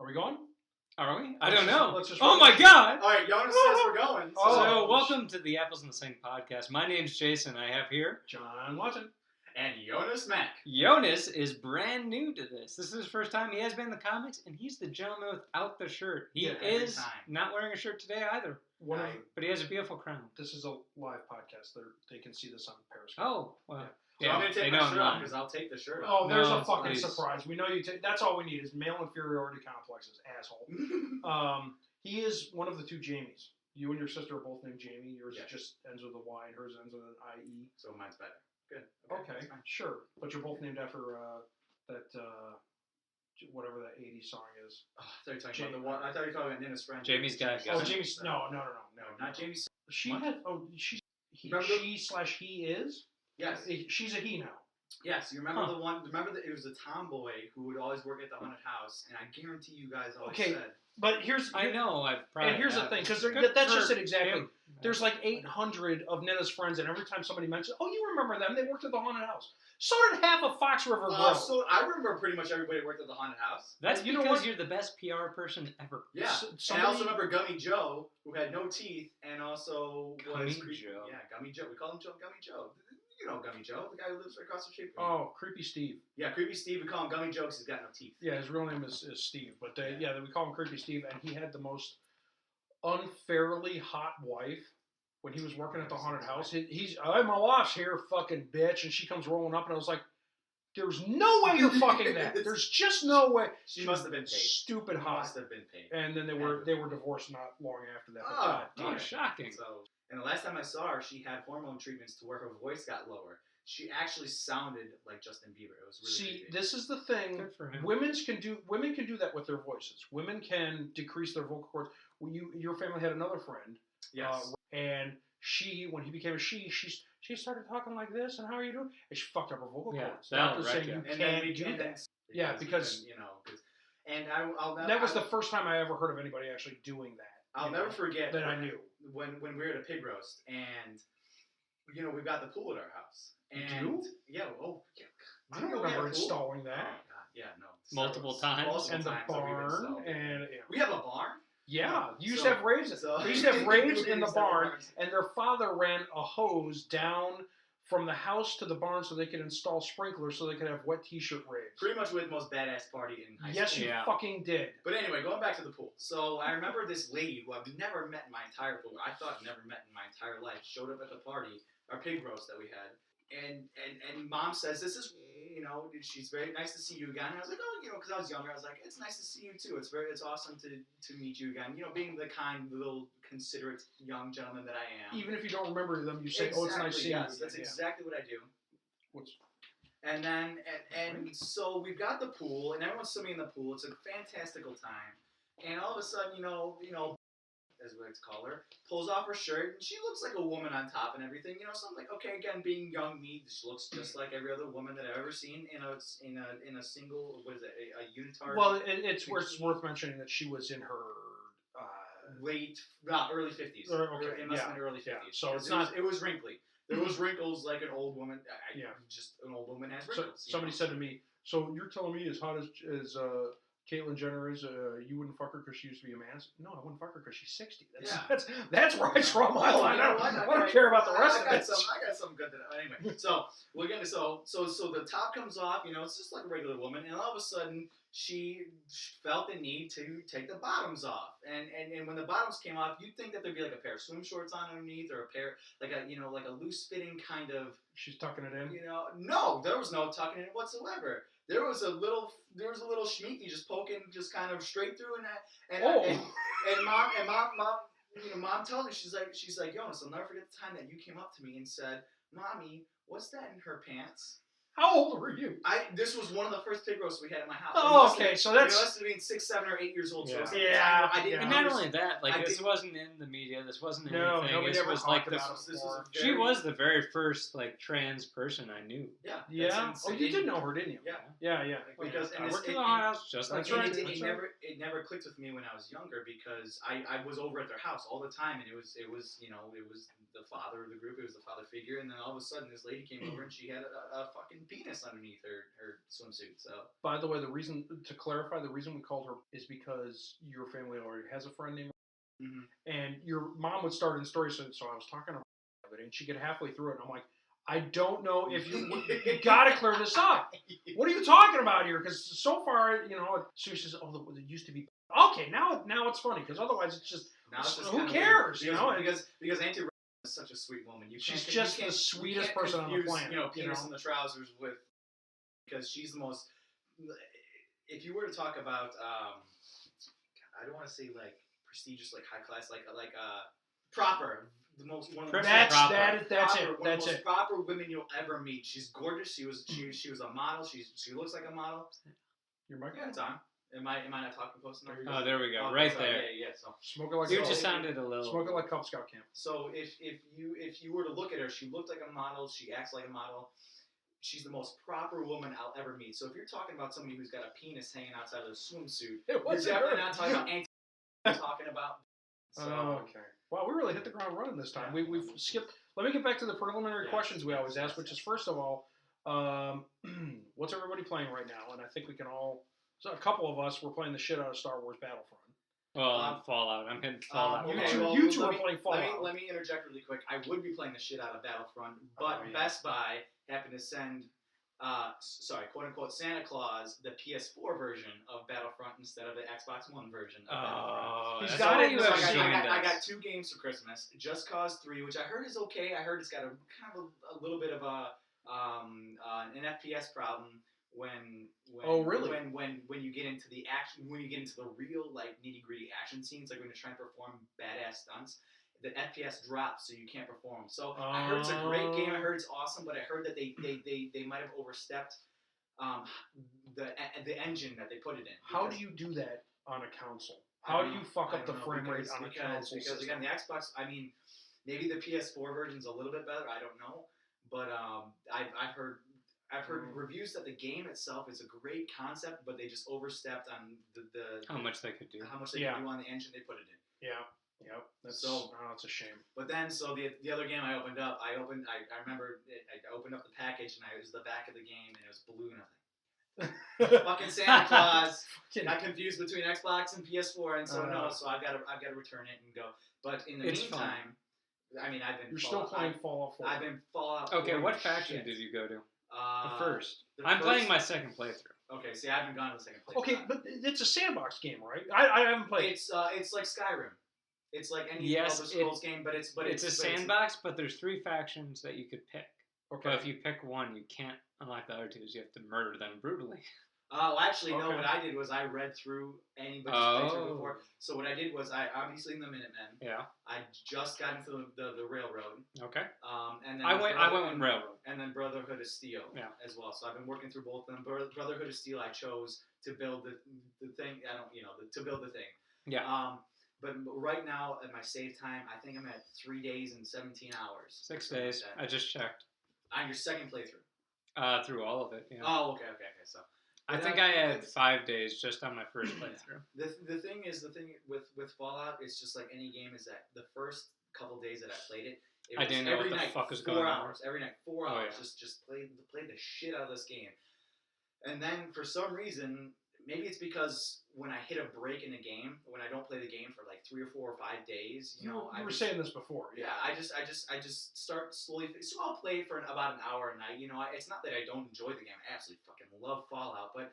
Are we going? Are we? I don't know. Let's just oh my God! All right, Jonas says we're going. So welcome to the Apples in the Sink podcast. My name's Jason. I have here John Watson. And Jonas Mack. Jonas is brand new to this. This is his first time. He has been in the comics, and he's the gentleman without the shirt. He is not wearing a shirt today either. But he has a beautiful crown. This is a live podcast. They can see this on Periscope. Oh, well. Yeah. So I'm going to take my shirt off because I'll take the shirt off. Oh, there's a fucking surprise. We know you take... That's all we need is male inferiority complexes, asshole. He is one of the two Jamies. You and your sister are both named Jamie. Yours just ends with a Y and hers ends with an I-E. So mine's better. Good. Okay, sure. But you're both named after that... whatever that 80s song is. Oh, I thought you were talking about the one. I thought you were talking about Nina's friend. Jamie's got. Oh, Jamie's. No. Not Jamie's. She had. Oh, she / he is. Yes. She's a he now. Yes. You remember the one? Remember that it was a tomboy who would always work at the haunted house, and I guarantee you guys always said. But here's. I know. I've probably. And here's the thing, because that's just it exactly. There's like 800 of Nina's friends, and every time somebody mentions, oh, you remember them? They worked at the haunted house. So did half of Fox River Grove. So I remember pretty much everybody worked at the haunted house. That's because you're the best PR person ever. Yeah. And I also remember Gummy Joe, who had no teeth, and also Gummy was Joe. Yeah, Gummy Joe. We call him Gummy Joe. You know Gummy Joe, the guy who lives right across the street from Oh, Creepy Steve. Yeah, Creepy Steve. We call him Gummy Joe because he's got no teeth. Yeah, his real name is Steve. But we call him Creepy Steve, and he had the most unfairly hot wife. When he was working at the haunted house, he's, my wife's here, fucking bitch, and she comes rolling up, and I was like, there's no way you're fucking that. There's just no way. She must have been paid. Stupid hot. Must have been paid. And then they were divorced not long after that. Oh, shocking. So, and the last time I saw her, she had hormone treatments to where her voice got lower. She actually sounded like Justin Bieber. It was really creepy. This is the thing. Women can do that with their voices. Women can decrease their vocal cords. Your family had another friend. Yes. And when he became a she started talking like this, and how are you doing? And she fucked up her vocal cords. Doctor's saying you can't do that. Yeah, because that was the first time I ever heard of anybody actually doing that. I'll never forget that I knew when we were at a pig roast, and we've got the pool at our house. And you? Yeah. Oh, yeah. I don't remember installing that. Oh God, yeah, no. Multiple times. And the barn, and we have a barn. Yeah, you used to have raves. They used to have raves in the barn, and their father ran a hose down from the house to the barn so they could install sprinklers so they could have wet t-shirt raves. Pretty much with the most badass party in high school. Yes, you fucking did. But anyway, going back to the pool. So I remember this lady who I've never met in my entire pool. I thought I'd never met in my entire life. Showed up at the party, our pig roast that we had. And Mom says, this is, she's very nice to see you again. And I was like, because I was younger, I was like, it's nice to see you too. It's awesome to meet you again. Being the kind, little, considerate young gentleman that I am. Even if you don't remember them, you say, oh, it's nice seeing you. That's exactly what I do. And then, and so we've got the pool, and everyone's swimming in the pool. It's a fantastical time. And all of a sudden, as we like to call her, pulls off her shirt, and she looks like a woman on top and everything. So I'm like, okay, again, being young me, she looks just like every other woman that I've ever seen in a single, what is it, a unitard. Well, it's worth mentioning that she was in her early 50s. Okay, it must have been early 50s. Yeah. So it was wrinkly. There was wrinkles like an old woman. Just an old woman has wrinkles. So somebody said to me, so you're telling me as hot as Caitlyn Jenner is, you wouldn't fuck her because she used to be a man? I wouldn't fuck her because she's 60. That's where I draw my line. I don't care about the rest of it. I got something good to know. Anyway, so we're gonna so the top comes off. It's just like a regular woman, and all of a sudden she felt the need to take the bottoms off. And when the bottoms came off, you'd think that there'd be like a pair of swim shorts on underneath, or a pair like a loose fitting kind of. She's tucking it in. No, there was no tucking it in whatsoever. There was a little schmeeky just poking, just kind of straight through, and mom tells me, she's like, Jonas, I'll never forget the time that you came up to me and said, Mommy, what's that in her pants? How old were you? This was one of the first pig roasts we had at my house. Oh, okay, so that's... It must have been 6, 7, or 8 years old. Yeah. So I didn't and not only that, this wasn't in the media. This wasn't anything. No, this was like she was the very first trans person I knew. Yeah. Yeah. Oh, you did know her, didn't you? Yeah. Yeah. Because I worked in the hot house just like that. It never clicked with me when I was younger because I was over at their house all the time, and it was the father of the group. It was the father figure, and then all of a sudden this lady came over and she had a fucking penis underneath her swimsuit. So by the way, the reason we called her is because your family already has a friend named. mm-hmm. And your mom would start in the story, so I was talking to her, and she get halfway through it, and I'm like, I don't know if you got to clear this up. What are you talking about here? Because so far, so she says, oh, it used to be. Okay, now it's funny because otherwise it's just who cares, because Auntie is such a sweet woman. She's just the sweetest person on the planet. Penis in the trousers with because she's the most. If you were to talk about, I don't want to say like prestigious, like high class, like proper. The most one of the most proper women you'll ever meet. She's gorgeous. She was a model. She looks like a model. Your mic? Yeah, it's on. Am I not talking close enough? Oh, there we go. Okay, right so, there. Yeah. So smoking like you just sounded a little. Smoking like Cub Scout camp. So if you were to look at her, she looked like a model. She acts like a model. She's the most proper woman I'll ever meet. So if you're talking about somebody who's got a penis hanging outside of a swimsuit, you're definitely not talking about Auntie. You're talking about. So, okay. Wow, we really hit the ground running this time. We've skipped. Let me get back to the preliminary questions we always ask, which is first of all, what's everybody playing right now? And I think we can all. So a couple of us were playing the shit out of Star Wars Battlefront. Well, Fallout. I'm hitting Fallout. You two are playing Fallout. Let me interject really quick. I would be playing the shit out of Battlefront, but Best Buy happened to send, quote unquote, Santa Claus the PS4 version of Battlefront instead of the Xbox One version of Battlefront. He's got it. I got 2 games for Christmas. Just Cause 3, which I heard is okay. I heard it's got a kind of a little bit of an FPS problem. When you get into the action, when you get into the real like nitty gritty action scenes, like when you're trying to perform badass stunts, the FPS drops, so you can't perform. So I heard it's a great game. I heard it's awesome, but I heard that they might have overstepped the engine that they put it in. How do you do that on a console? How do you fuck up the frame rate on a console? Because again, the Xbox. I mean, maybe the PS4 version's a little bit better. I don't know, but I've heard reviews that the game itself is a great concept, but they just overstepped on the how much they could do. How much they could do on the engine they put it in. Yeah. Yep. It's a shame. But then, so the other game I opened up, I remember I opened up the package and it was the back of the game and it was blue and I was like, fucking Santa Claus. Got confused between Xbox and PS4, and so so I've got to return it and go. But in the meantime, I mean, I've been. You're still playing Fallout 4. I've been Fallout. Okay, what faction did you go to? The first. I'm playing my second playthrough. Okay, see, I haven't gone to the second playthrough. Okay, but it's a sandbox game, right? I haven't played. It's like Skyrim. It's like any Elder Scrolls game, but it's a sandbox. But there's 3 factions that you could pick. Okay. But if you pick one, you can't unlock the other 2. You have to murder them brutally. Oh, actually, no. What I did was I read through anybody's playthrough before. So what I did was I obviously in the Minutemen. Yeah. I just got into the Railroad. Okay. And then I went Railroad. And then Brotherhood of Steel. Yeah. As well. So I've been working through both of them. Brotherhood of Steel, I chose to build the thing. To build the thing. Yeah. But right now at my save time, I think I'm at 3 days and 17 hours. 6 days. Like I just checked. On your second playthrough. Through all of it. Yeah. Oh, okay. So. I think I had 5 days just on my first playthrough. The thing with Fallout, it's just like any game, is that the first couple days that I played it, I didn't know what the fuck was going on. Every night, 4 hours, just played the shit out of this game. And then for some reason, maybe it's because when I hit a break in a game, when I don't play the game for like 3 or 4 or 5 days, you were saying this before. Yeah, I just start slowly. So I'll play for about an hour a night. It's not that I don't enjoy the game. I absolutely fucking love Fallout, but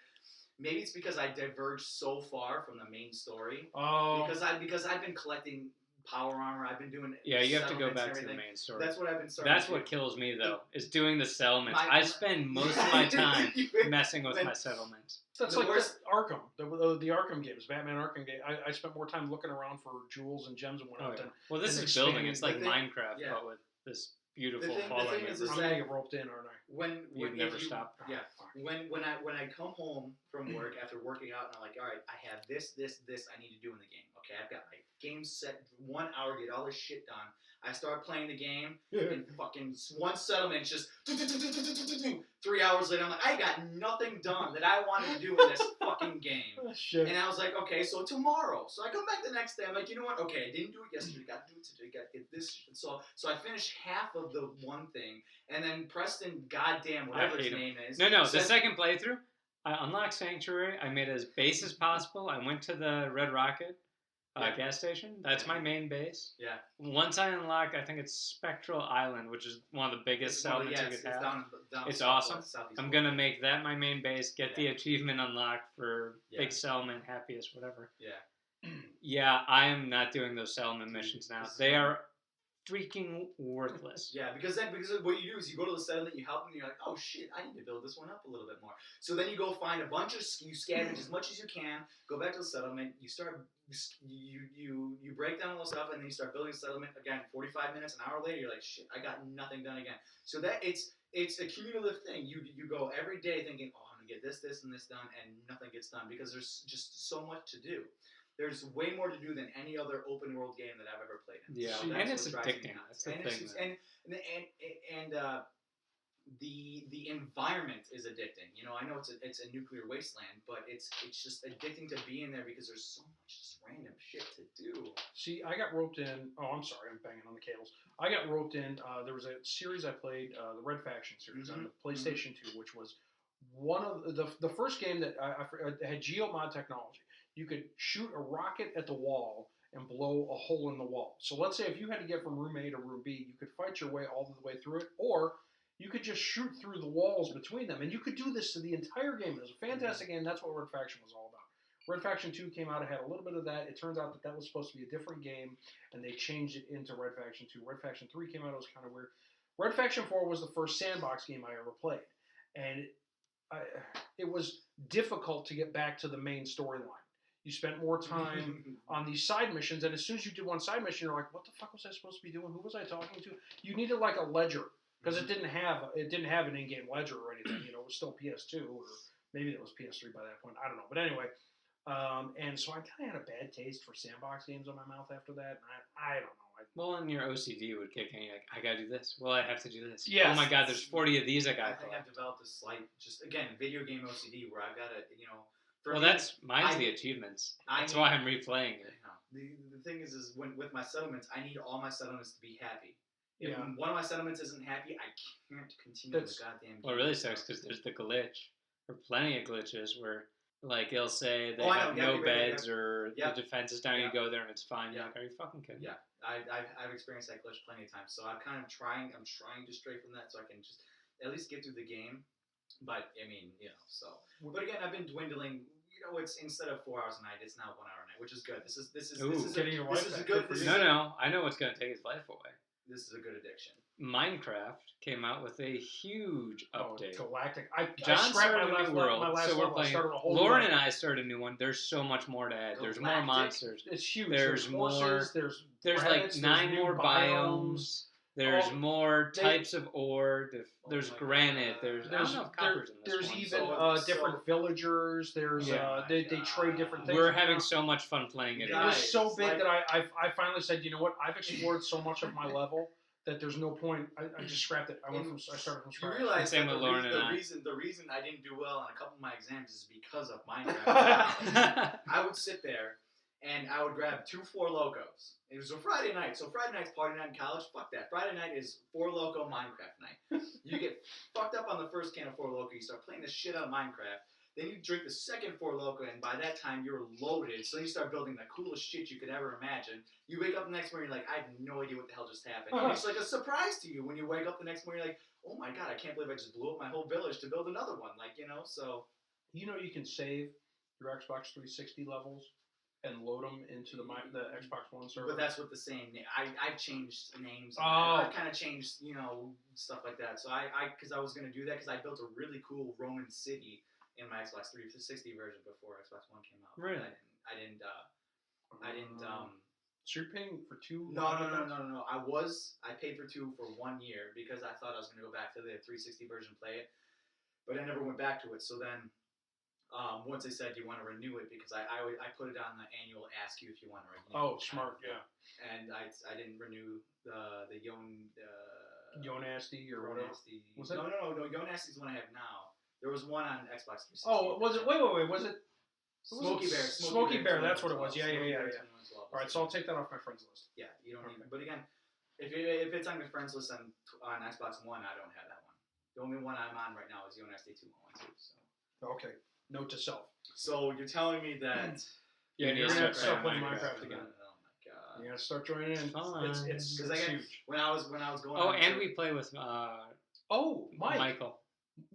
maybe it's because I diverged so far from the main story. Oh. Because I've been collecting power armor. I've been doing. Yeah, you have to go back to the main story. That's what I've been starting. That's what kills me though, is doing the settlements. I spend most of my time messing with my settlements. That's like Arkham, the Arkham games, Batman Arkham game. I spent more time looking around for jewels and gems and whatnot. Well, this is building. It's like Minecraft, but with this beautiful falling. I'm gonna get roped in, aren't I? When you never stop. Yeah. When I come home from work after working out, and I'm like, all right, I have this I need to do in the game. Okay, I've got my game set, 1 hour, get all this shit done. I start playing the game, and fucking one settlement just 3 hours later, I'm like, I got nothing done that I wanted to do in this fucking game. Shit. And I was like, okay, so tomorrow. So I come back the next day. I'm like, you know what? Okay, I didn't do it yesterday. Got to do it today. Got to get this. So I finished half of the one thing, and then Preston, goddamn, whatever his name is. No, the second playthrough, I unlocked Sanctuary. I made it as base as possible. I went to the Red Rocket gas station. That's my main base. Yeah. Once I unlock, I think it's Spectral Island, which is one of the biggest settlements you could have. Down it's awesome. I'm going to make that my main base, get the achievement unlocked for big settlement, happiest, whatever. Yeah. Yeah, I am not doing those settlement missions now. They are freaking worthless. Yeah, because what you do is you go to the settlement, you help them, and you're like, oh shit, I need to build this one up a little bit more. So then you go find a bunch of, you scavenge as much as you can, go back to the settlement, you start, you break down all the stuff, and then you start building the settlement again. 45 minutes, an hour later, you're like, shit, I got nothing done again. So that it's a cumulative thing. You go every day thinking, oh, I'm gonna get this, and this done, and nothing gets done because there's just so much to do. There's way more to do than any other open world game that I've ever played in. Yeah, so and it's addicting. That's the thing. The environment is addicting. You know, I know it's a nuclear wasteland, but it's just addicting to be in there because there's so much just random shit to do. See, I got roped in. Oh, I'm sorry, I'm banging on the cables. I got roped in. There was a series I played, the Red Faction series on the PlayStation 2, which was one of the first game that I had geomod technology. You could shoot a rocket at the wall and blow a hole in the wall. So let's say if you had to get from room A to room B, you could fight your way all the way through it, or you could just shoot through the walls between them. And you could do this to the entire game. It was a fantastic game. That's what Red Faction was all about. Red Faction 2 came out. It had a little bit of that. It turns out that was supposed to be a different game, and they changed it into Red Faction 2. Red Faction 3 came out. It was kind of weird. Red Faction 4 was the first sandbox game I ever played. And it was difficult to get back to the main storyline. You spent more time on these side missions, and as soon as you did one side mission, you're like, "What the fuck was I supposed to be doing? Who was I talking to?" You needed like a ledger because it didn't have an in-game ledger or anything. You know, it was still PS2 or maybe it was PS3 by that point. I don't know, but anyway, and so I kind of had a bad taste for sandbox games on my mouth after that. And I don't know. Well, and your OCD would kick in. You're like, I gotta do this. Well, I have to do this. Yes. Oh my God, there's 40 of these I gotta think I've developed a slight, just again, video game OCD where I've got to, you know. Well, mine's the achievements. That's why I'm replaying it. The thing is with my settlements, I need all my settlements to be happy. If Yeah. one of my settlements isn't happy, I can't continue the goddamn game. Well, it really sucks because there's the glitch, or plenty of glitches where, like, it'll say they have no beds or the defense is down. You go there and it's fine. You're like, are you fucking kidding? Yeah, I've experienced that glitch plenty of times. So I'm trying to stray from that so I can just at least get through the game. But I mean, you know, so. But again, I've been dwindling. You know, it's instead of 4 hours a night, it's now 1 hour a night, which is good. This is a good. No, I know what's gonna take his life away. This is a good addiction. Minecraft came out with a huge update. Galactic. John started my a new world, so we're playing. Lauren and I started a new one. There's so much more to add. There's more monsters. It's huge. There's horses, more. There's like 9 more biomes. There's more types of ore. There's granite. There's even different villagers. There's they trade different things. We're having so much fun playing it. It was so big that I finally said, you know what? I've explored so much of my level that there's no point. I just scrapped it. I started from scratch. You realize Same with Lauren and I. The reason I didn't do well on a couple of my exams is because of Minecraft. I would sit there and I would grab 2 4 Locos. It was a Friday night, so Friday night's party night in college. Fuck that. Friday night is 4 Loco Minecraft night. You get fucked up on the first can of 4 Loco. You start playing the shit out of Minecraft. Then you drink the second 4 Loco, and by that time you're loaded. So you start building the coolest shit you could ever imagine. You wake up the next morning, you're like, I have no idea what the hell just happened. And it's like a surprise to you when you wake up the next morning. You're like, oh my god, I can't believe I just blew up my whole village to build another one. Like, you know, so. You know, you can save your Xbox 360 levels and load them into the Xbox One server. But that's with the same name. I've changed names. I've kind of changed, you know, stuff like that. So because I was going to do that because I built a really cool Roman city in my Xbox 360 version before Xbox One came out. Really? I didn't. So you're paying for 2? No. I paid for 2 for 1 year because I thought I was going to go back to the 360 version and play it, but I never went back to it. So then, Once they said, "Do you want to renew it?" Because I put it on the annual ask you if you want to renew. Oh, smart, yeah. And I didn't renew the Yonasty or whatever. Was it? No. Yonasty is the one I have now. There was one on Xbox 360. Oh, was it? Wait. Was it? Smoky Bear. Smoky Bear. That's what it was. Yeah. All right, so I'll take that off my friends list. Yeah, you don't need. But again, if it's on your friends list on Xbox One, I don't have that one. The only one I'm on right now is Yonasty 2.12. So. Okay. Note to self. So you're telling me that? Yeah, you're gonna start playing Minecraft again. Oh my god. You gotta start joining in. It's because huge. When I was going. Oh, and we play with Michael.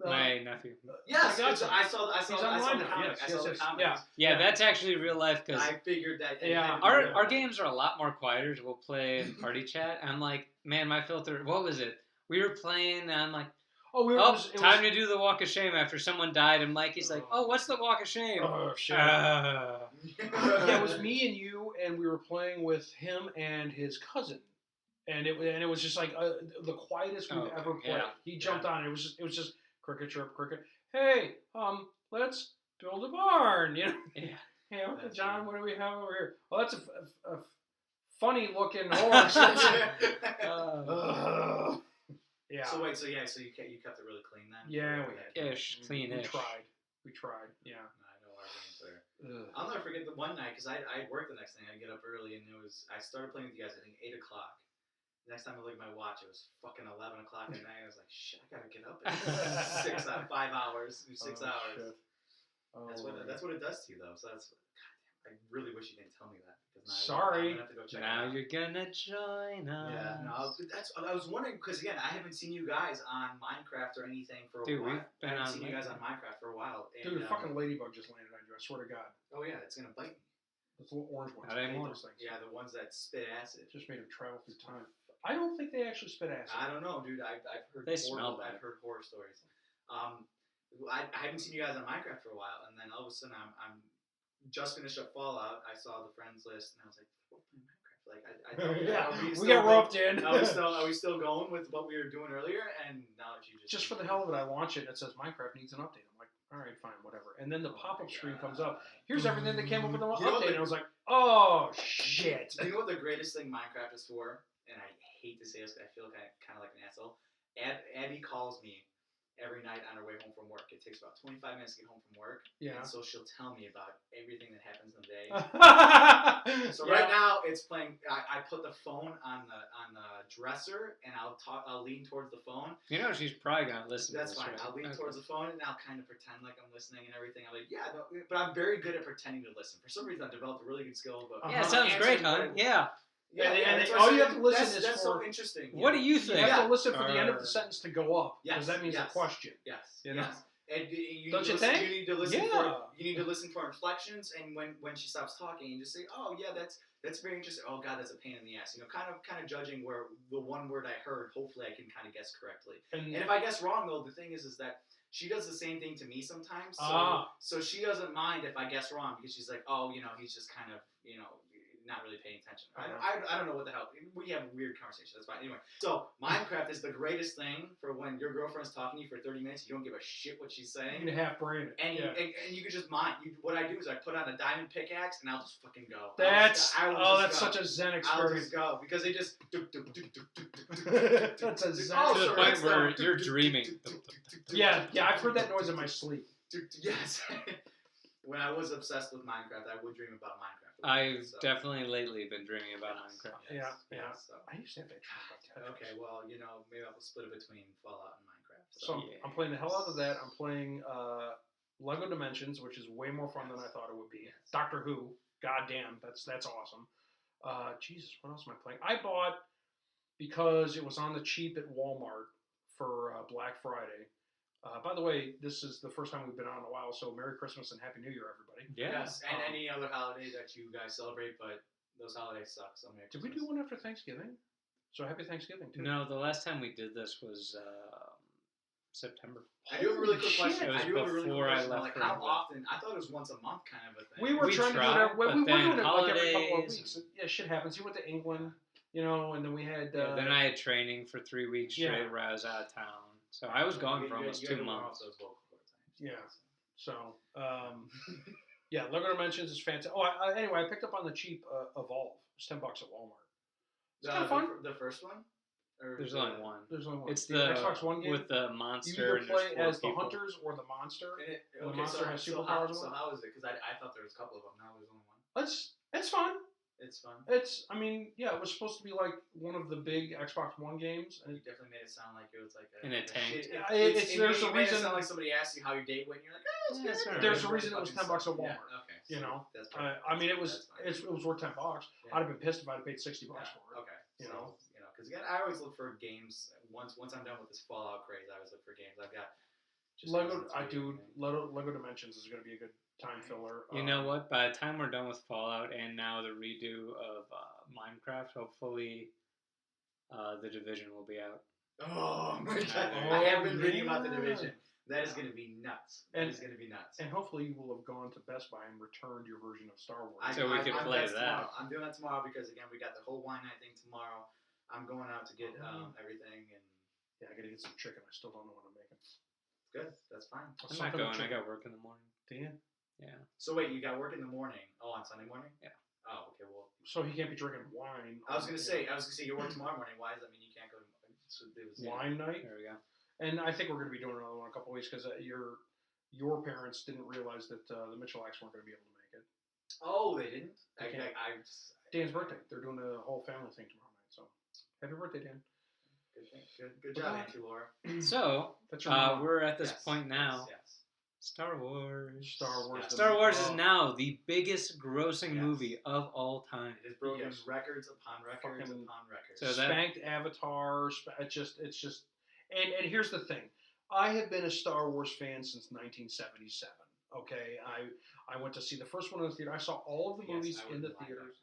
My nephew. Yes, I saw the comic. Yeah, that's actually real life. Because I figured that. Yeah, our games are a lot more quieter. We'll play in party chat. I'm like, man, my filter. What was it? We were playing. And I'm like, time to do the walk of shame after someone died. And Mikey's like, oh, what's the walk of shame? Oh shit. Yeah, it was me and you, and we were playing with him and his cousin. And it was just like the quietest we've ever played. Yeah. He jumped on. It was just cricket chirp cricket. Hey, let's build a barn. You know. Yeah. Hey, Uncle John, what do we have over here? Oh, that's a funny looking horse. Yeah. So wait, so you kept it really clean then? Yeah, clean-ish. We tried. Yeah. I know our games there. I'll never forget the one night because I worked the next thing. I get up early and I started playing with you guys. I think 8:00. Next time I looked at my watch, it was fucking 11 o'clock at night. I was like, shit, I gotta get up in 5 hours. 6 hours. Shit. That's what it does to you, though. So that's. I really wish you didn't tell me that. Sorry. I'm gonna have to go check now you're gonna join us. Yeah, no, I was wondering because again, I haven't seen you guys on Minecraft or anything for a while. I haven't seen you guys on Minecraft for a while. And, dude, a fucking ladybug just landed on you. I swear to God. Oh yeah, it's gonna bite me. Those little orange ones. Not anymore. Those things. Yeah, the ones that spit acid. Just made them travel through time. I don't think they actually spit acid. I don't know, dude. I've heard. I've heard horror stories. I haven't seen you guys on Minecraft for a while, and then all of a sudden I'm just finished up Fallout. I saw the friends list, and I was like, "What Minecraft?" Like, we got roped in. Are we still going with what we were doing earlier? And now that you just for the hell of it, I launch it and it says Minecraft needs an update. I'm like, all right, fine, whatever. And then the pop-up screen comes up. Here's everything that came up with the update. And I was like, oh shit. You know what the greatest thing Minecraft is for? And I hate to say this, but I feel kind of like an asshole. Abby calls me every night on her way home from work. It takes about 25 minutes to get home from work. Yeah. And so she'll tell me about everything that happens in the day. So right now it's playing. I put the phone on the dresser and I'll lean towards the phone. You know she's probably gonna listen. That's to this, fine. right? I'll lean towards the phone and I'll kind of pretend like I'm listening and everything. I'm like, yeah, but I'm very good at pretending to listen. For some reason, I've developed a really good skill. But yeah, sounds great, huh? Yeah. Yeah, and all you have to listen is that's so interesting. What do you think? You have to listen for the end of the sentence to go up, because that means a question. Yes. You know? Yes. And don't you think? You need to listen you need to listen for inflections, and when she stops talking, you just say, "Oh yeah, that's very interesting." Oh god, that's a pain in the ass. You know, kind of judging where the one word I heard. Hopefully, I can kind of guess correctly. And if I guess wrong, though, the thing is that she does the same thing to me sometimes. So she doesn't mind if I guess wrong because she's like, "Oh, you know, he's just kind of, you know, not really paying attention." I don't know what the hell. We have a weird conversation. That's fine. Anyway, so Minecraft is the greatest thing for when your girlfriend's talking to you for 30 minutes. You don't give a shit what she's saying. You can half brain it. And you can just mine. What I do is I put on a diamond pickaxe and I'll just fucking go. That's such a zen experience. I'll just go because they just. That's a zen. To the point where you're dreaming. Yeah, I've heard that noise in my sleep. Yes. When I was obsessed with Minecraft, I would dream about Minecraft. I've definitely lately been dreaming about Minecraft. Yeah. So. I used to have that dream about Tetris. Okay, well, you know, maybe I'll split it between Fallout and Minecraft. So I'm playing the hell out of that. I'm playing Lego Dimensions, which is way more fun than I thought it would be. Yes. Doctor Who, goddamn, that's awesome. Jesus, what else am I playing? I bought, because it was on the cheap at Walmart for Black Friday. By the way, this is the first time we've been on in a while, so Merry Christmas and Happy New Year, everybody. Yes, and any other holiday that you guys celebrate, but those holidays suck. So did we do one after Thanksgiving? So Happy Thanksgiving, too. No, the last time we did this was September. I do have a really quick question. It was before I left. Like, how often? I thought it was once a month kind of a thing. We were trying to do it. We were doing it like every couple of holidays. weeks. Yeah, shit happens. You went to England, you know, and then we had... then I had training for 3 weeks straight where I was out of town. So I was gone for almost 2 months. Those local times. Yeah. So, yeah, Lego Dimensions is fantastic. Oh, anyway, I picked up on the cheap Evolve. It's $10 at Walmart. It's kind of fun. The first one? Or There's only one. There's only one. It's the the Xbox One game. with the You monster. either play and as the hunters or the monster. And the monster has superpowers. So how is it? Because I thought there was a couple of them. Now there's only one. It's fun. It's fun. I mean, yeah, it was supposed to be like one of the big Xbox One games, and You definitely made it sound like it was like in a tank. There's a reason. It sound like somebody asked you how your date went. And you're like, oh, it's Yeah, good. sorry. There's a reason it was $10 at Walmart. Yeah, okay. You know, that's I mean, it was that's fine. it was worth $10. Yeah. I'd have been pissed if I'd have paid $60 for it. Okay. You know, because again, I always look for games. Once I'm done with this Fallout craze, I always look for games. I've got just Lego Dimensions is going to be a good time filler. You know what? By the time we're done with Fallout and now the redo of Minecraft, hopefully the Division will be out. Oh my god! I have been reading about the Division. That is going to be nuts. It's going to be nuts. And hopefully you will have gone to Best Buy and returned your version of Star Wars. So we can play that. Tomorrow. I'm doing that tomorrow because again we got the whole wine night thing tomorrow. I'm going out to get everything and yeah, I got to get some chicken. I still don't know what I'm making. Good. That's fine. I'm not going. I got work in the morning. Dan? Yeah. So wait, you got work in the morning? Oh, on Sunday morning? Yeah. Oh, okay. Well, so he can't be drinking wine. I was gonna say you work tomorrow morning. Why does that mean you can't go to wine night? There we go. And I think we're going to be doing another one in a couple of weeks because your parents didn't realize that the Mitchell-Acts weren't going to be able to make it. Oh, they didn't? Dan's birthday. They're doing a whole family thing tomorrow night. So, happy birthday, Dan. Good job, Auntie Laura. So, we're at this point now. Yes. Star Wars. Star Wars is now the biggest grossing movie of all time. It has broken records upon records upon records. So spanked Avatar. It's just. And here's the thing. I have been a Star Wars fan since 1977. Okay, I went to see the first one in the theater. I saw all of the movies in the theaters.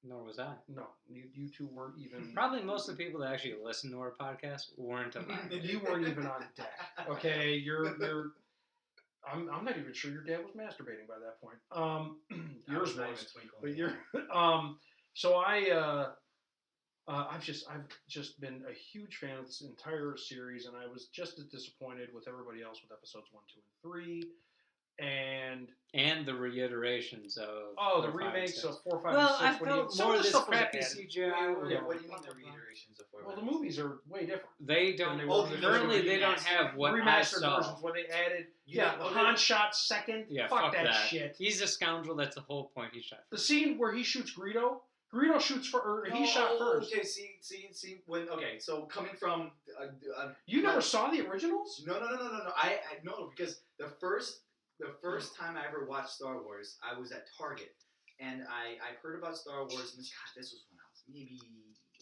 Nor was I. No, you two weren't even. Probably most of the people that actually listen to our podcast weren't alive. You weren't even on deck. Okay, you're. I'm not even sure your dad was masturbating by that point. Yours was, but you're. So I've just been a huge fan of this entire series, and I was just as disappointed with everybody else with episodes 1, 2, and 3, and the reiterations of the remakes of 4, 5, well, and 6. I felt more of this crappy CGI. What do you mean the reiterations of 4? Well, the movies are way different. They don't. Currently, they don't have what I saw. Versions where they added. Han shot second. Yeah, fuck that shit. He's a scoundrel. That's the whole point. He shot first. The scene where he shoots Greedo. Greedo shoots he shot first. Okay, see. So coming from you never saw the originals? No. I because the first time I ever watched Star Wars, I was at Target, and I heard about Star Wars, and this was when I was maybe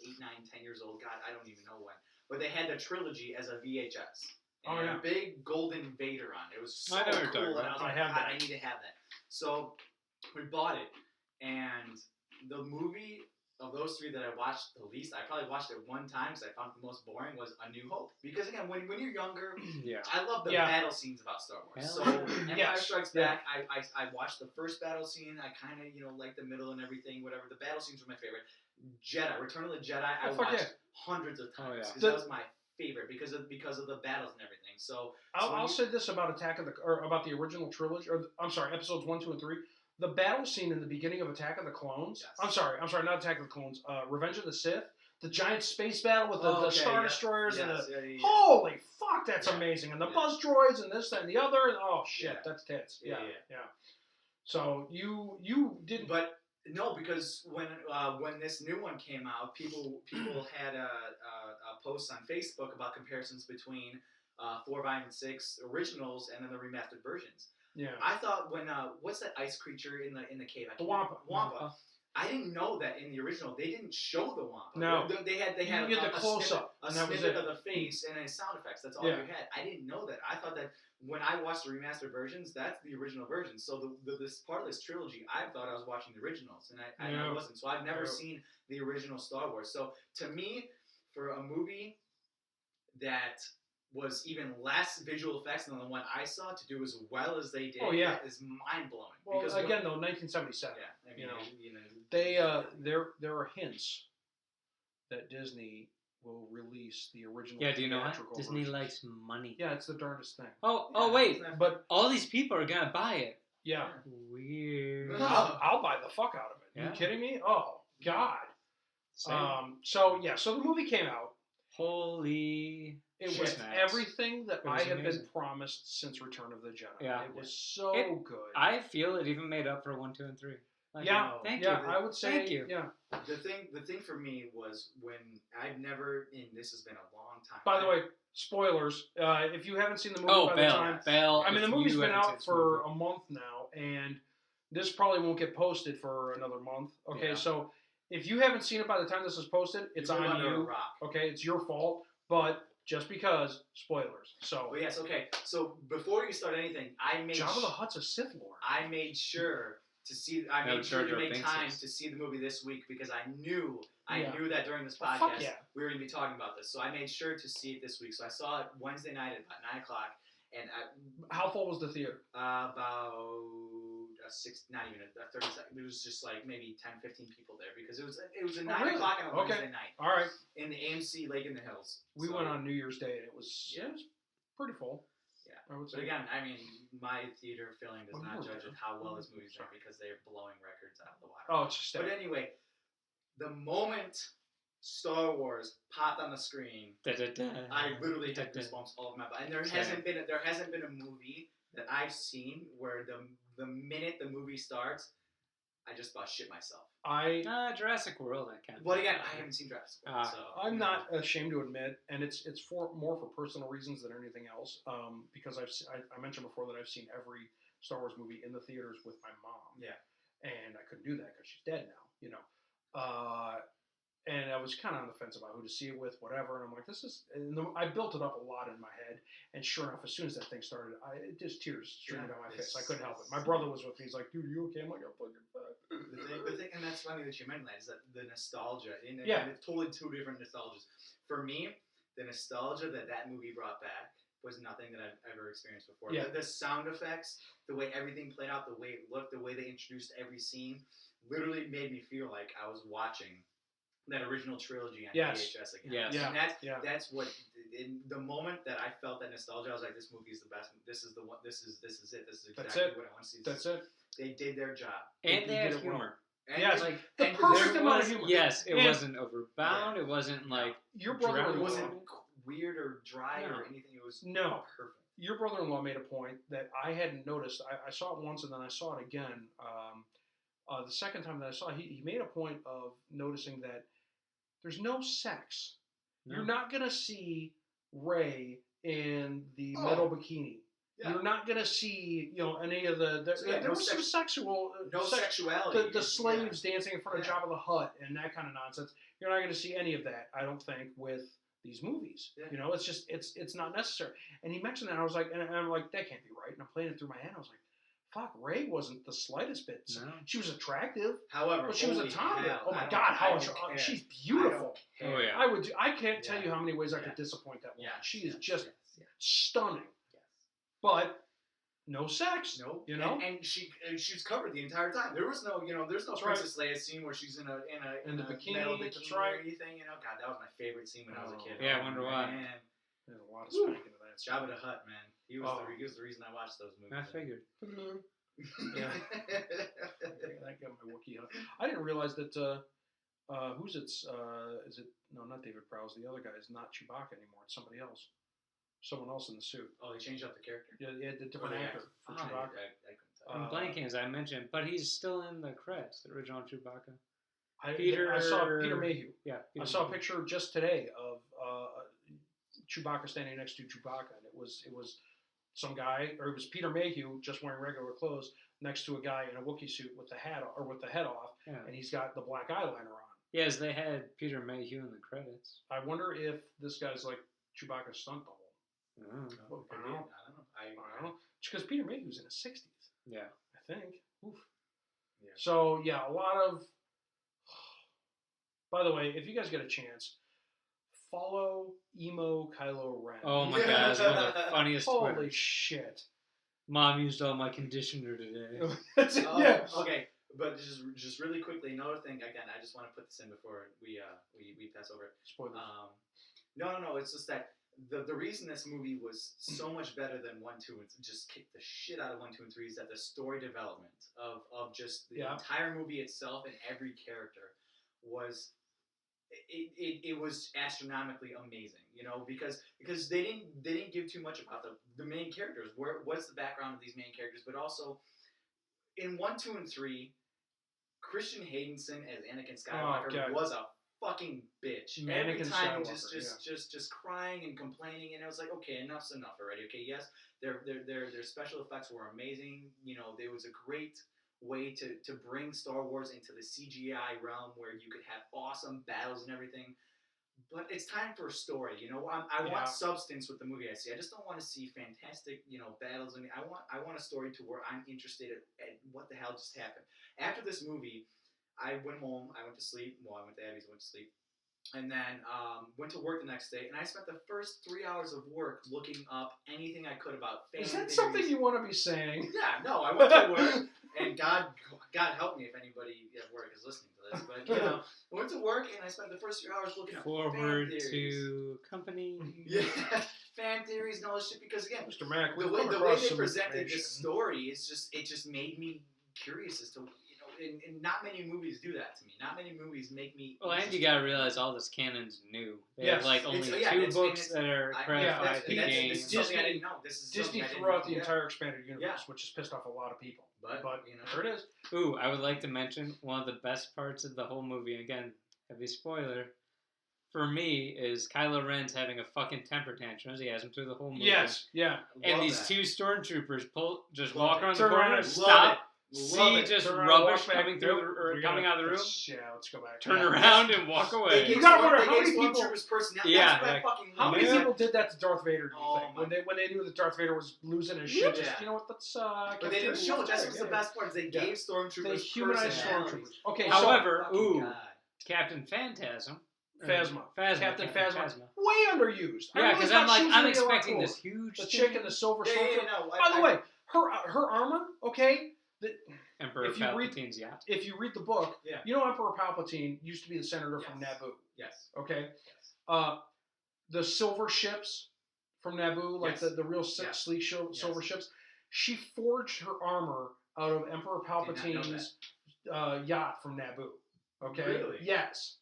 8, 9, 10 years old. God, I don't even know when. But they had the trilogy as a VHS. And a big golden Vader on it. It was so cool, and I was like, I need to have that. So we bought it, and the movie of those three that I watched the least, I probably watched it one time because I found it the most boring, was A New Hope. Because again, when you're younger, I love the battle scenes about Star Wars. So Empire Strikes Back, I watched the first battle scene. I kind of like the middle and everything, whatever. The battle scenes were my favorite. Return of the Jedi, I watched hundreds of times because that was my favorite because of the battles and everything. So I'll say this about about the original trilogy, or I'm sorry, episodes 1, 2, and 3. The battle scene in the beginning of Attack of the Clones. Yes. I'm sorry, not Attack of the Clones. Revenge of the Sith. The giant space battle with the Star Destroyers and holy fuck, that's amazing. And the buzz droids and this, that, and the other. And, oh shit, that's tits. Yeah. So you didn't. But no, because when this new one came out, people had a post on Facebook about comparisons between 4, 5, and 6 originals and then the remastered versions. Yeah. I thought when what's that ice creature in the cave? The Wampa. I didn't know that in the original they didn't show the Wampa. No. They had the close up, a snippet of the face and then sound effects. That's all you had. I didn't know that. I thought that when I watched the remastered versions, that's the original version. So this part of this trilogy, I thought I was watching the originals, and I wasn't. So I've never seen the original Star Wars. So to me, for a movie that was even less visual effects than the one I saw, to do as well as they did is mind-blowing. Well, because again, though, 1977. Yeah, I mean, there are hints that Disney will release the original. Yeah, do you know what? theatrical Disney versions. likes money. Yeah, it's the darndest thing. Oh, wait. But all these people are gonna buy it. yeah, Weird. I'll buy the fuck out of it. Yeah. You kidding me? Oh God. Same. So the movie came out. Holy. It shit, was Max. everything that It was I have amazing. been promised since Return of the Jedi. Yeah. It was so good. I feel it even made up for 1, 2, and 3. Like, thank you. I would say. Thank you. Yeah. The thing for me was when I've never, and this has been a long time. By the way, spoilers. If you haven't seen the movie by the time, I mean, the movie's been out for a month now, and this probably won't get posted for another month. Okay, so if you haven't seen it by the time this is posted, it's on you. Okay, it's your fault. But just because spoilers. So. Well, yes. Okay. So before you start anything, I made Jabba the Hutt's a Sith Lord. I made sure to see. I made sure to make time to see the movie this week because I knew that during this podcast we were going to be talking about this. So I made sure to see it this week. So I saw it Wednesday night at about 9 o'clock. And how full was the theater? About 6, not even a 30 seconds. It was just like maybe 10, 15 people there because it was at 9 o'clock on a Wednesday night. All right. In the AMC Lake in the Hills. We went on New Year's Day and it was pretty full. Yeah. I would say. But again, I mean, my theater filling does not judge how well this movie's done because they're blowing records out of the water. Oh, it's just. But anyway, the moment Star Wars popped on the screen, I literally had goosebumps all over my body. And there hasn't been a movie that I've seen where the minute the movie starts, I just about shit myself. Jurassic World, I can't. Well, again, I haven't seen Jurassic World, so I'm not ashamed to admit, and it's more for personal reasons than anything else. Because I mentioned before that I've seen every Star Wars movie in the theaters with my mom. Yeah. And I couldn't do that because she's dead now. You know. And I was kind of on the fence about who to see it with, whatever. And I'm like, I built it up a lot in my head. And sure enough, as soon as that thing started, it just tears streaming down my face. I couldn't help it. My brother was with me. He's like, dude, are you okay? I'm like, I'm fucking fat. The thing, and that's funny that you mentioned that, is that the nostalgia. And it's totally two different nostalgias. For me, the nostalgia that movie brought back was nothing that I've ever experienced before. Yeah. The sound effects, the way everything played out, the way it looked, the way they introduced every scene, literally made me feel like I was watching that original trilogy on VHS again. Yes. And that's what, in the moment that I felt that nostalgia, I was like, this movie is the best. This is the one. This is it. This is exactly what I want to see. That's it. They did their job. And they had humor. And yes, like the perfect amount of humor. Yes, it wasn't overbound. It wasn't like your brother. It wasn't weird or dry or anything. It was perfect. Your brother-in-law made a point that I hadn't noticed. I saw it once and then I saw it again. The second time that I saw it, he made a point of noticing that there's no sex. No. You're not going to see Rey in the metal bikini. Yeah. You're not going to see, any of there was some sexuality. The slaves dancing in front of Jabba the Hutt and that kind of nonsense. You're not going to see any of that, I don't think, with these movies. Yeah. It's just, it's not necessary. And he mentioned that, and I was like, and I'm like, that can't be right. And I'm playing it through my head. I was like, fuck, Rey wasn't the slightest bit. No. She was attractive. However, but she was a tomboy. Oh my God, she's beautiful. Oh yeah. I can't tell you how many ways I could disappoint that woman. Yeah. She is just stunning. Yes. But no sex. Nope. And she's covered the entire time. There was no, there's no Princess Leia scene where she's in a bikini, metal bikini or anything. God, that was my favorite scene when I was a kid. Yeah, I wonder why. Man. There's a lot of spanking to that. Jabba the Hutt, man. He was the reason I watched those movies. I figured. Yeah. That got my Wookiee Hutt. I didn't realize that. Who's it's? Is it? No, not David Prowse. The other guy is not Chewbacca anymore. It's somebody else. Someone else in the suit. Oh, they changed up the character. Yeah, the different actor for Chewbacca. I couldn't tell. I'm blanking, as I mentioned, but he's still in the credits. The original Chewbacca. I saw Peter Mayhew. Yeah. I saw a picture just today of Chewbacca standing next to Chewbacca, and it was some guy, or it was Peter Mayhew just wearing regular clothes next to a guy in a Wookiee suit with the head off, and he's got the black eyeliner on. Yes, they had Peter Mayhew in the credits. I wonder if this guy's like Chewbacca's stunt double. I don't know. I don't know. Because Peter Mayhew's in his 60s. Yeah. I think. Oof. Yeah. So, yeah, a lot of... By the way, if you guys get a chance, follow Emo Kylo Ren. Oh my God, that's one of the funniest Holy shit. Mom used all my conditioner today. Okay. But just really quickly, another thing. Again, I just want to put this in before we pass over it. Spoilers. No. It's just that the reason this movie was so much better than 1, 2, and just kicked the shit out of 1, 2, and 3 is that the story development of just the entire movie itself and every character was. It was astronomically amazing, because they didn't give too much about the main characters. What's the background of these main characters? But also in 1, 2, and 3, Christian Haydenson as Anakin Skywalker was a fucking bitch. Every time just crying and complaining, and I was like, okay, enough's enough already. Okay, yes, their special effects were amazing. There was a great way to bring Star Wars into the CGI realm where you could have awesome battles and everything. But it's time for a story. I want substance with the movie I see. I just don't want to see fantastic, battles. I want a story to where I'm interested at what the hell just happened. After this movie, I went home. I went to sleep. Well, I went to Abby's. Went to sleep. And then went to work the next day, and I spent the first 3 hours of work looking up anything I could about fan Is that theories. something you want to be saying? Yeah, no, I went to work, and God help me if anybody at work is listening to this, but I went to work, and I spent the first 3 hours looking up Forward fan theories. to company. Yeah, fan theories and all this shit, because again, Mr. Mack, the way they presented this story it just made me curious as to. And not many movies do that to me. Not many movies make me. Well, and you gotta realize all this canon's new. They have only 2 books that are credited the game. This is something I didn't know. Disney threw out the entire expanded universe, which has pissed off a lot of people. But there it is. Ooh, I would like to mention one of the best parts of the whole movie. Again, heavy spoiler. For me, is Kylo Ren's having a fucking temper tantrum as he has him through the whole movie. Yes, yeah. And these 2 stormtroopers walk around the Turn corner, around, stop. See just rubbish coming through coming out of the room. Yeah, let's go back. Turn around and walk away. You gotta wonder how many people. How many people did that to Darth Vader? Do you think when they knew that Darth Vader was losing his shit? Just, you know what? Let's. But they didn't show. That's what's the best part. Is they gave stormtroopers. They humanized stormtroopers. Okay. However, Captain Phantasm. Phasma. Captain Phasma. Phasma. Way underused. Yeah, because I'm expecting this huge. The chick in the silver stormtrooper. By the way, her armor. Okay. Emperor Palpatine's yacht. If you read the book, Emperor Palpatine used to be the senator from Naboo. Yes. Okay. Yes. The silver ships from Naboo, like the real sleek silver ships, she forged her armor out of Emperor Palpatine's yacht from Naboo. Okay. Really? Yes.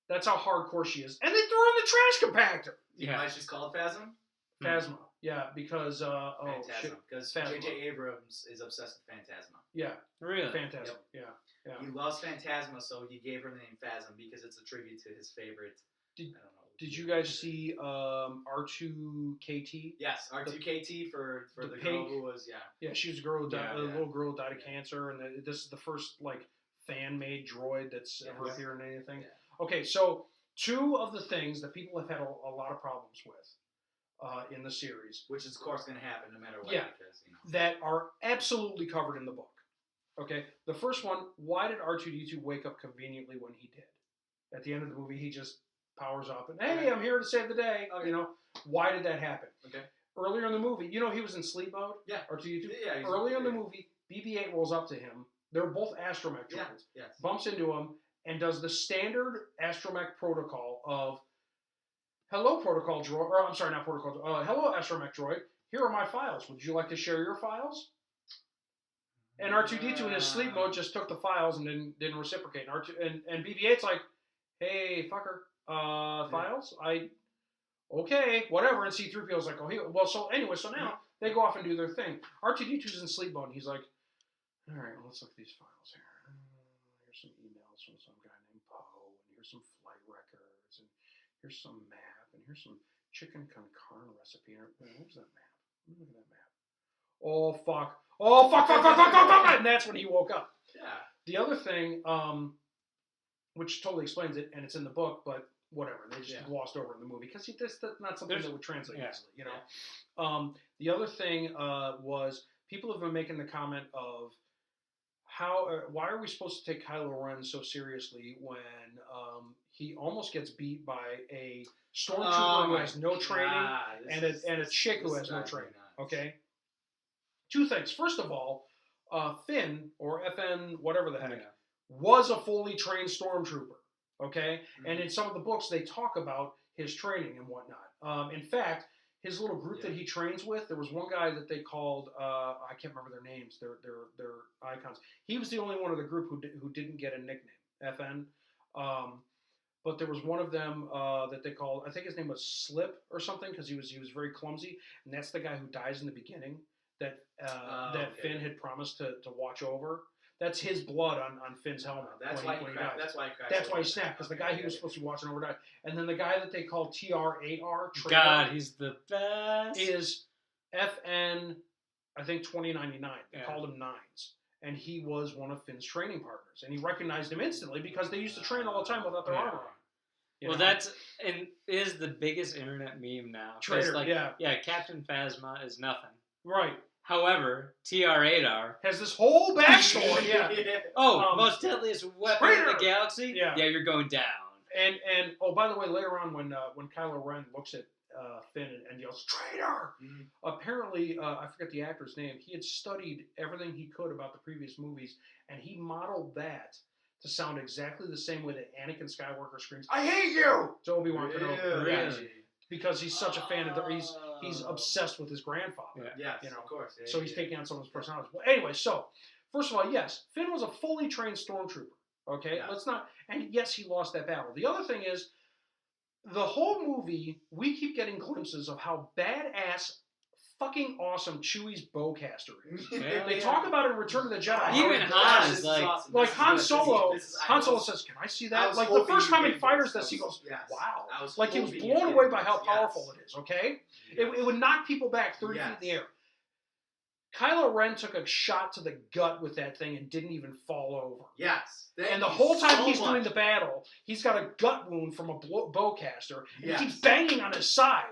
That's how hardcore she is, and they threw her in the trash compactor. You know why she's called Phasma? Phasma. Yeah, because Phantasm. Because J.J. Abrams is obsessed with Phantasma. Yeah, really. Phantasm. Yep. Yeah. He loves Phantasma, so he gave her the name Phasm because it's a tribute to his favorite. Did you guys see R2KT? Yes, R2KT for the pink girl who was Yeah, she was a girl. A little girl who died of cancer, and this is the first fan-made droid that's ever appeared in anything. Yeah. Okay, so 2 of the things that people have had a lot of problems with. In the series, which is of course going to happen no matter what, because that are absolutely covered in the book. Okay, the first one: why did R2D2 wake up conveniently when he did? At the end of the movie, he just powers up and hey, I'm here to save the day. Okay. Why did that happen? Okay. Earlier in the movie, he was in sleep mode. Yeah. R2D2. Yeah. Earlier in the movie, BB-8 rolls up to him. They're both astromech droids. Yeah. Bumps into him and does the standard astromech protocol of. Hello, protocol droid. Or I'm sorry, not protocol. Hello, astromech droid. Here are my files. Would you like to share your files? And R2D2 in his sleep mode just took the files and didn't reciprocate. And BB-8's like, hey, fucker, files? Okay, whatever. And C-3PO's like, so now they go off and do their thing. R2D2's in sleep mode, and he's like, all right, well, let's look at these files here. Here's some emails from some guy named Poe, and here's some flight records, and here's some map. And here's some chicken con carne recipe. Where's that map? Let me look at that map. Oh, fuck. And that's when he woke up. Yeah. The other thing, which totally explains it, and it's in the book, but whatever. They just glossed over in the movie. Because that's not something that would translate easily, The other thing was people have been making the comment of why are we supposed to take Kylo Ren so seriously when he almost gets beat by a stormtrooper who has no training and a chick who has no training. Okay? 2 things. First of all, Finn, or FN, whatever the heck, was a fully trained stormtrooper. Okay? And in some of the books, they talk about his training and whatnot. In fact, his little group that he trains with, there was one guy that they called, I can't remember their names, their icons. He was the only one of the group who didn't get a nickname, FN. But there was one of them that they called, I think his name was Slip or something, because he was very clumsy, and that's the guy who dies in the beginning that Finn had promised to watch over. That's his blood on Finn's helmet. That's why he died. That's why he crashed. That's why he snapped, because the guy he was supposed to be watching over died. And then the guy that they call TR-8R, God, he's the best. Is FN, I think 2099. They called him Nines. And he was one of Finn's training partners. And he recognized him instantly because they used to train all the time without their armor on. Well, that's and is the biggest internet meme now. Traitor, like, Captain Phasma is nothing. Right. However, TR-8R has this whole backstory. Most deadliest weapon in the galaxy. Yeah, you're going down. And oh, by the way, later on when Kylo Ren looks at Finn and yells "traitor," apparently I forget the actor's name. He had studied everything he could about the previous movies, and he modeled that to sound exactly the same way that Anakin Skywalker screams "I hate you" to Obi-Wan Kenobi. Really? Because he's such a fan of he's obsessed with his grandfather. Yes, of course. Yeah, so he's taking on some of his personalities. Well, anyway, so first of all, yes, Finn was a fully trained stormtrooper. Okay, let's not. And yes, he lost that battle. The other thing is, the whole movie, we keep getting glimpses of how badass, fucking awesome Chewie's bowcaster is. They talk about it in Return of the Jedi. Even Han is like Han Solo. Han Solo says, "Can I see that?" Like the first time he fires this, he goes, "Wow!" Like he was blown away by how powerful it is. Okay, it would knock people back 30 feet in the air. Kylo Ren took a shot to the gut with that thing and didn't even fall over. Yes. And the whole time he's doing the battle, he's got a gut wound from a bowcaster. And he keeps banging on his side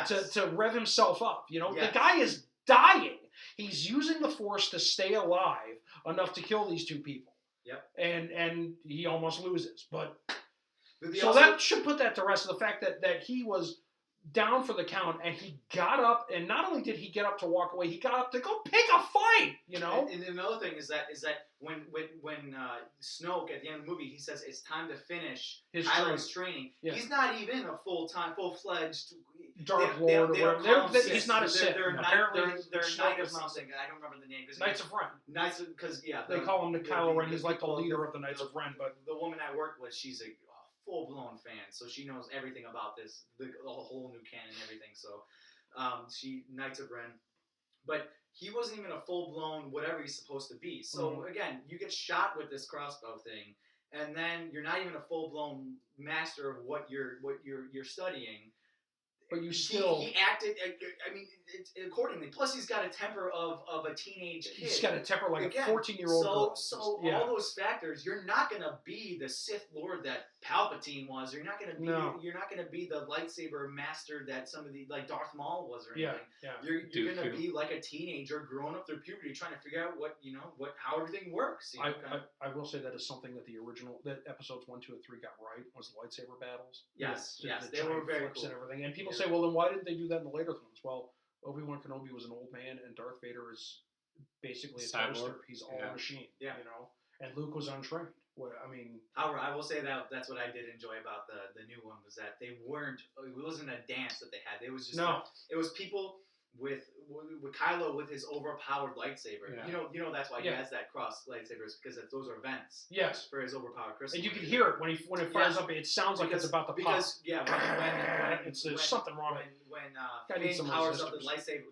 to rev himself up. You know, the guy is dying. He's using the Force to stay alive enough to kill these two people. Yep. And he almost loses. But so that should put that to rest. The fact that he was down for the count, and he got up, and not only did he get up to walk away, he got up to go pick a fight, you know? And another thing is that when Snoke, at the end of the movie, he says it's time to finish Kylo's training, he's not even a full-fledged Dark Lord or whatever. He's not a Sith. They're Knight of something. I don't remember the name. Knights of Ren. Knights of, because, they call him the Kylo Ren. He's like the leader of the Knights of Ren. But the woman I work with, she's a full-blown fan, so she knows everything about this, the whole new canon and everything, so she Knights of Ren, but he wasn't even a full-blown whatever he's supposed to be, so again, you get shot with this crossbow thing, and then you're not even a full-blown master of what you're studying. But you still... He acted, I mean, accordingly. Plus, he's got a temper of a teenage kid. He's got a temper like a 14-year-old girl. So all those factors, you're not going to be the Sith Lord that Palpatine was. You're not going to be You're not going to be the lightsaber master that some of the, like Darth Maul was or anything. You're going to be like a teenager growing up through puberty trying to figure out how everything works. I will say that is something that episodes 1, 2, and 3 got right, was the lightsaber battles. Yes, the they were very flips cool. and everything. And people say, well, then why didn't they do that in the later ones? Well, Obi-Wan Kenobi was an old man, and Darth Vader is basically a toaster. He's all machine, you know. And Luke was untrained. I mean, I will say that's what I did enjoy about the new one, was that they weren't. It wasn't a dance that they had. It was just it was people with Kylo with his overpowered lightsaber. Yeah. You know that's why he has that cross lightsabers, because those are vents. Yes. For his overpowered crystal. And you can hear it when it fires up. It sounds like it's about to pop. Because there's something wrong. When Finn powers up the lightsaber,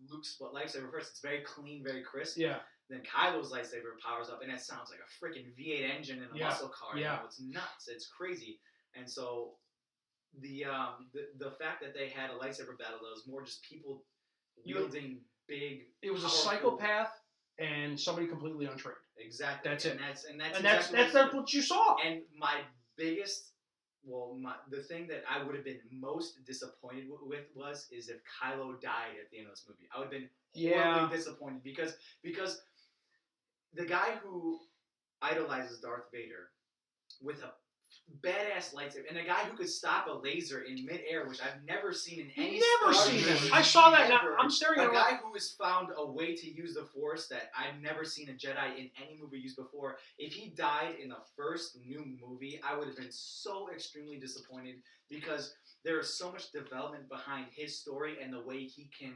Luke's lightsaber first, it's very clean, very crisp. Yeah. Then Kylo's lightsaber powers up, and it sounds like a freaking V8 engine in a muscle car. Yeah. You know, it's nuts. It's crazy. And so the fact that they had a lightsaber battle that was more just people wielding big. It was a psychopath and somebody completely untrained. Exactly. That's it. And that's what you saw. And my biggest, the thing that I would have been most disappointed with is if Kylo died at the end of this movie. I would have been horribly disappointed because the guy who idolizes Darth Vader with a badass lightsaber, and a guy who could stop a laser in midair, which I've never seen in any. Never Star seen Wars that. I saw that. Now ever. I'm staring at a guy who has found a way to use the Force that I've never seen a Jedi in any movie use before. If he died in the first new movie, I would have been so extremely disappointed because there is so much development behind his story and the way he can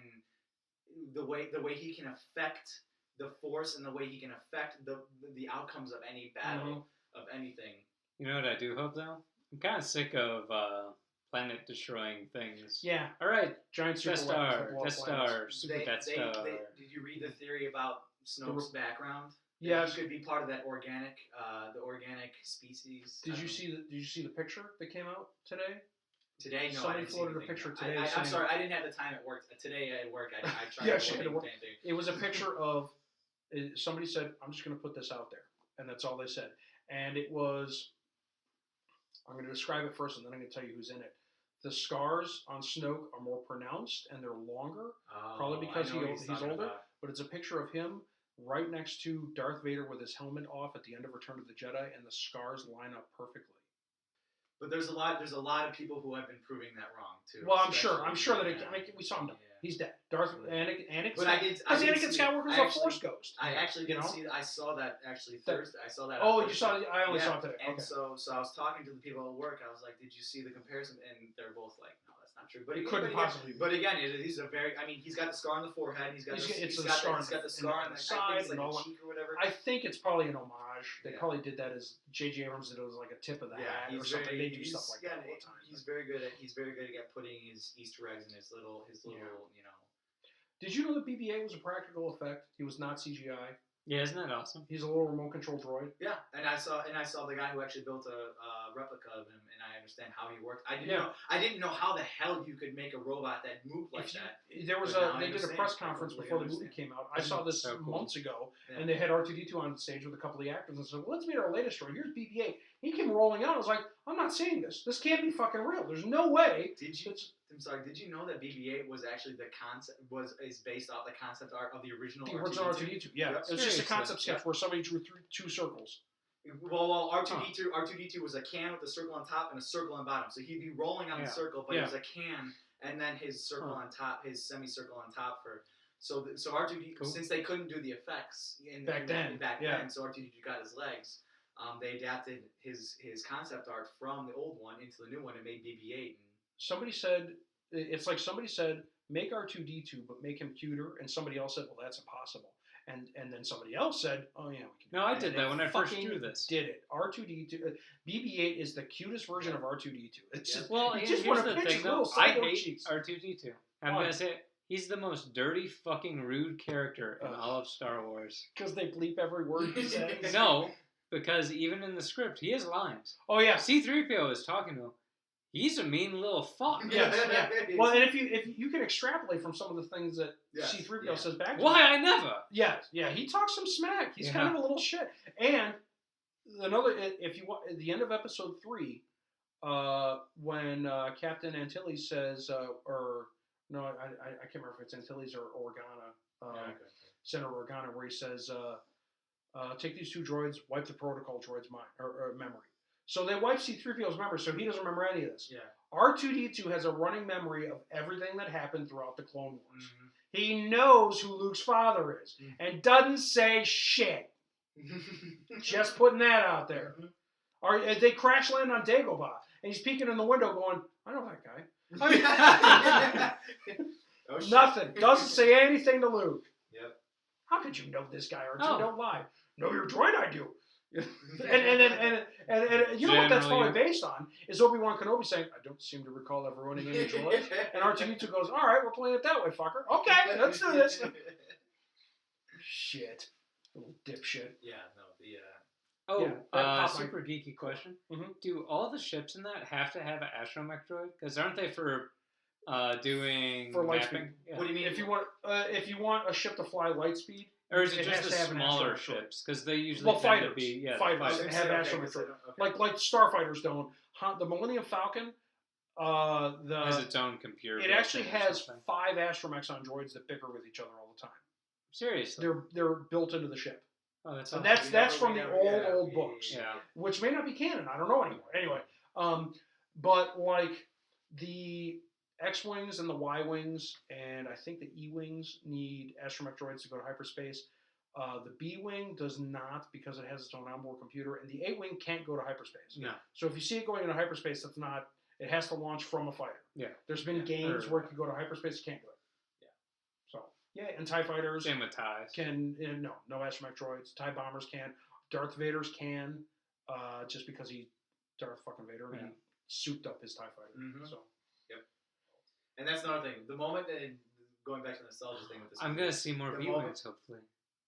affect the Force and the way he can affect the outcomes of any battle of anything. You know what I do hope though? I'm kind of sick of planet destroying things. Yeah. All right. Giant super Death Star, Super Death Star. Did you read the theory about Snoke's background? Yes. He could be part of that organic, the organic species. Did you see the picture that came out today? Today, no. Somebody floated a picture today. I'm sorry, I didn't have the time at work. Today at work, I tried to work. It was a picture of somebody said, "I'm just going to put this out there," and that's all they said. And it was. I'm going to describe it first, and then I'm going to tell you who's in it. The scars on Snoke are more pronounced and they're longer, probably because he's older. But it's a picture of him right next to Darth Vader with his helmet off at the end of Return of the Jedi, and the scars line up perfectly. But there's a lot of people who have been proving that wrong too. Well, I'm sure that we saw him die. He's dead. Anakin. But Anakin Skywalker was a Force ghost. I actually didn't see that. I saw that actually Thursday. I saw that. Oh, you saw it? I only saw it today. And so I was talking to the people at work. I was like, "Did you see the comparison?" And they're both like, "No, that's not true." But it couldn't possibly. But again, he's a very. I mean, he's got the scar on the forehead. He's got the scar on the side and all cheek or whatever. I think it's probably an homage. They probably did that as J.J. Abrams did. It was like a tip of the hat or something. They do stuff like that all the time. He's very good at putting his Easter eggs in his little you know. Did you know that BB-8 was a practical effect? He was not CGI. Yeah, isn't that awesome? He's a little remote control droid. Yeah, and I saw the guy who actually built a replica of him, and I understand how he worked. I didn't know how the hell you could make a robot that moved like that. There was they did a press conference before the movie came out. I saw this months ago, and they had R2-D2 on stage with a couple of the actors and said, "Well, let's meet our latest droid. Here's BB-8." He came rolling out. I was like, "I'm not seeing this. This can't be fucking real. There's no way." I'm sorry. Did you know that BB-8 was actually is based off the concept art of the original R2-D2? Yeah, it was just a concept sketch where somebody drew two circles. Well, R2-D2 was a can with a circle on top and a circle on bottom. So he'd be rolling on the circle, but it was a can, and then his circle on top, his semicircle on top for. So R2-D2, since they couldn't do the effects back then, so R2-D2 got his legs. They adapted his concept art from the old one into the new one and made BB-8. Somebody said, make R2-D2, but make him cuter. And somebody else said, well, that's impossible. And then somebody else said, oh, yeah, we can. No, I did that when I first drew this. Did it. R2-D2. BB-8 is the cutest version of R2-D2. It's just, here's the thing, though. I hate R2-D2. I'm going to say it. He's the most dirty, fucking rude character in all of Star Wars. Because they bleep every word he says? No, because even in the script, he has lines. Oh, yeah. C-3PO is talking to him. He's a mean little fuck. Yes, yeah. Well, and if you can extrapolate from some of the things that C-3PO says back to him. Why I never? Yes, yeah, he talks some smack. He's kind of a little shit. And another, if you want, at the end of episode 3, when Captain Antilles says, or no, I can't remember if it's Antilles or Organa, Senator Organa, where he says, take these two droids, wipe the protocol droid's mind or memory. So they wipe C-3PO's memory, so he doesn't remember any of this. Yeah. R2-D2 has a running memory of everything that happened throughout the Clone Wars. Mm-hmm. He knows who Luke's father is and doesn't say shit. Just putting that out there. Or they crash land on Dagobah, and he's peeking in the window going, I know that guy. Nothing. Doesn't say anything to Luke. Yep. How could you know this guy, R2? Don't lie. Know your droid, I do. and you know what that's probably based on is Obi-Wan Kenobi saying, I don't seem to recall ever running any droids. And R2-D2 goes, all right, we're playing it that way, fucker. Okay, let's do this. Shit. Little dipshit. Super geeky question. Mm-hmm. Do all the ships in that have to have an astromech droid? Because aren't they for doing mapping? Yeah. What do you mean? If you want a ship to fly light speed, or is it just the smaller ships? Because they usually tend to be fighters have astromech droid. Like starfighters don't. The Millennium Falcon has its own computer. It actually has 5 astromechs on droids that bicker with each other all the time. Seriously, they're built into the ship. Oh, that's and awesome. that's from the old books, Yeah. which may not be canon. I don't know anymore. Anyway, but like the X-wings and the Y-wings, and I think the E-wings need astromech droids to go to hyperspace. The B-wing does not because it has its own onboard computer, and the A-wing can't go to hyperspace. No. So if you see it going into hyperspace, that's not. It has to launch from a fighter. Yeah. There's been games where it can go to hyperspace, it can't go. Yeah. So yeah, and TIE fighters. Same with TIEs. Can no astromech droids. TIE bombers can. Darth Vader's can, just because he Darth fucking Vader and he souped up his TIE fighter. Mm-hmm. So. Yep. And that's another thing. The moment that going back to the nostalgia thing with this, I'm gonna see more B-wings hopefully.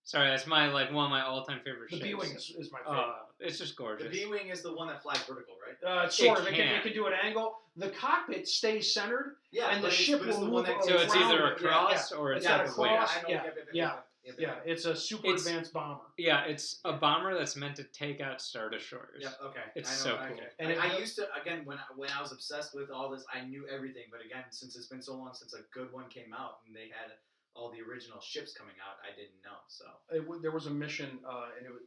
Sorry, that's my one of my all-time favorite The ships. B-wing is my favorite. It's just gorgeous. the B-wing is the one that flies vertical, right? Sort of. It can do an angle. The cockpit stays centered, Yeah, and the ship will move. So it's either a cross or it's got a a cross. wing. Yeah, it's a super advanced bomber. Yeah, it's a bomber that's meant to take out Star Destroyers. Yeah, okay. It's so cool. Okay. And I used to, again, when I was obsessed with all this, I knew everything. But again, since it's been so long since a good one came out and they had all the original ships coming out, I didn't know. So There was a mission and it was,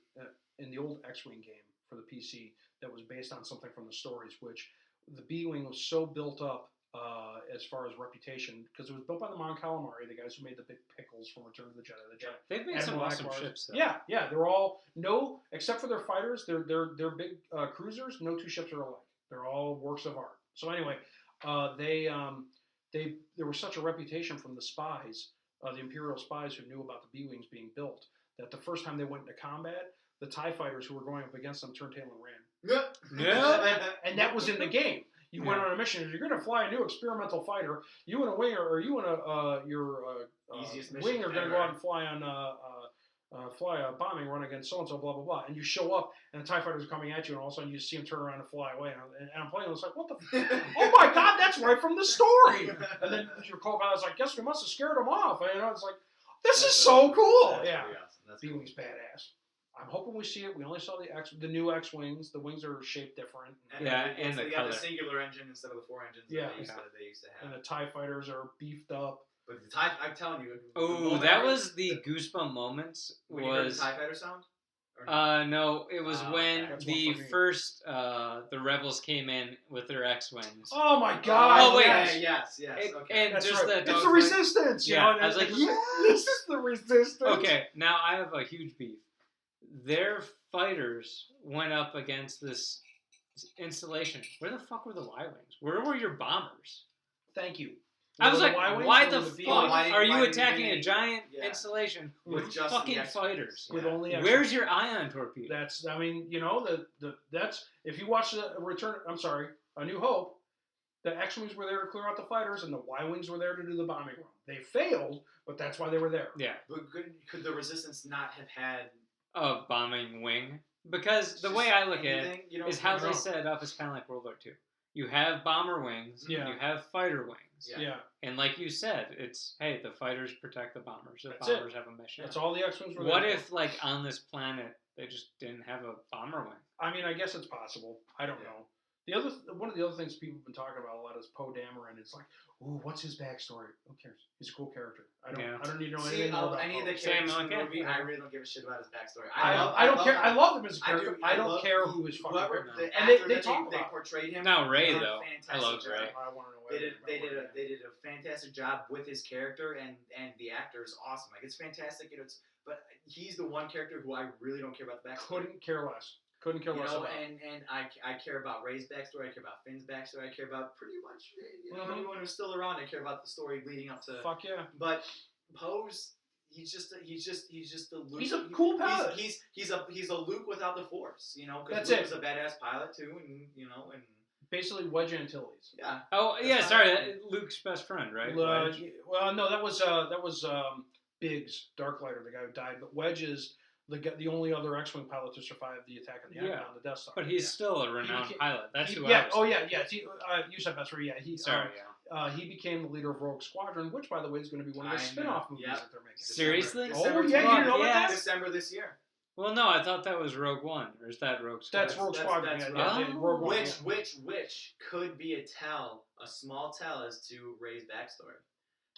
in the old X-Wing game for the PC that was based on something from the stories, which the B-Wing was so built up as far as reputation, because it was built by the Mon Calamari, the guys who made the big pickles from Return of the Jedi. They've made some awesome ships, though. Yeah, they're all except for their fighters, they're big cruisers. No two ships are alike. They're all works of art. So anyway, there was such a reputation from the spies, the Imperial spies who knew about the B-Wings being built, that the first time they went into combat, the TIE fighters who were going up against them turned tail and ran. yeah. And that was in the game. You went on a mission. If you're going to fly a new experimental fighter, you and a winger, or you and your wing are going to go out and fly on fly a bombing run against so and so, blah blah blah. And you show up, and the TIE fighters are coming at you, and all of a sudden you see them turn around and fly away. And I'm playing. It's like, what the? Oh my God, that's right from the story. And then your co-pilot's like, guess we must have scared them off. And, it's like, this is so cool. Yeah, B-Wing's badass. I'm hoping we see it. We only saw the new X-Wings. The wings are shaped different. And they got the singular engine instead of the 4 engines that they used to have. And the TIE fighters are beefed up. But the TIE, I'm telling you. Oh, that was the goosebump moments. When you heard the TIE fighter sound? No, it was when the first the rebels came in with their X-wings. Oh my God! Oh wait, yes. Okay. And that's just right. that. It's the Resistance. Yeah, you know? I was like, yes, this is the Resistance. Okay, now I have a huge beef. Their fighters went up against this installation. Where the fuck were the Y-wings? Where were your bombers? Thank you. I was like, why the fuck are you attacking a giant installation with just fucking fighters? With only Where's your ion torpedo? That's, I mean, that's, if you watch A New Hope, the X-Wings were there to clear out the fighters, and the Y-Wings were there to do the bombing run. They failed, but that's why they were there. Yeah. But could the Resistance not have had a bombing wing? Because the way I look at it is how they set it up is kind of like World War II. You have bomber wings, you have fighter wings. Yeah. And like you said, it's, hey, the fighters protect the bombers. The That's bombers have a mission. That's all the X-Wings were there What for. if, like, on this planet, they just didn't have a bomber wing? I mean, I guess it's possible. I don't know. One of the other things people have been talking about a lot is Poe Dameron. It's like, ooh, what's his backstory? Who cares? He's a cool character. I don't need to know anything about any of the Poe. characters in the movie. I really don't give a shit about his backstory. I don't care. I love him as a character. I don't care who his fucking whoever the and actor they talk they about portrayed him. Now Ray though, I love Ray. I want to know. They did a fantastic job with his character, and the actor is awesome. Like, it's fantastic. But he's the one character who I really don't care about the backstory. Couldn't care less. Couldn't care less. And I care about Ray's backstory. I care about Finn's backstory. I care about pretty much anyone who's still around. I care about the story leading up to. Fuck yeah. But Poe's. He's just a Luke. He's a cool pilot. He's a Luke without the Force, because That's Luke it. was a badass pilot too, and basically Wedge Antilles. Yeah. Oh yeah, sorry, Luke's best friend, right? Well, no, that was Biggs, Darklighter, the guy who died. But Wedge is the only other X-wing pilot to survive the attack on the the Death Star. But he's still a renowned pilot. That's who. Yeah. You said that's right. Yeah. He became the leader of Rogue Squadron, which, by the way, is going to be one of the spin-off movies that they're making. Seriously? December, you didn't know that? December this year. Well, no, I thought that was Rogue One, or is that Rogue Squadron? That's Rogue Squadron. Rogue One. Which could be a small tell as to Ray's backstory.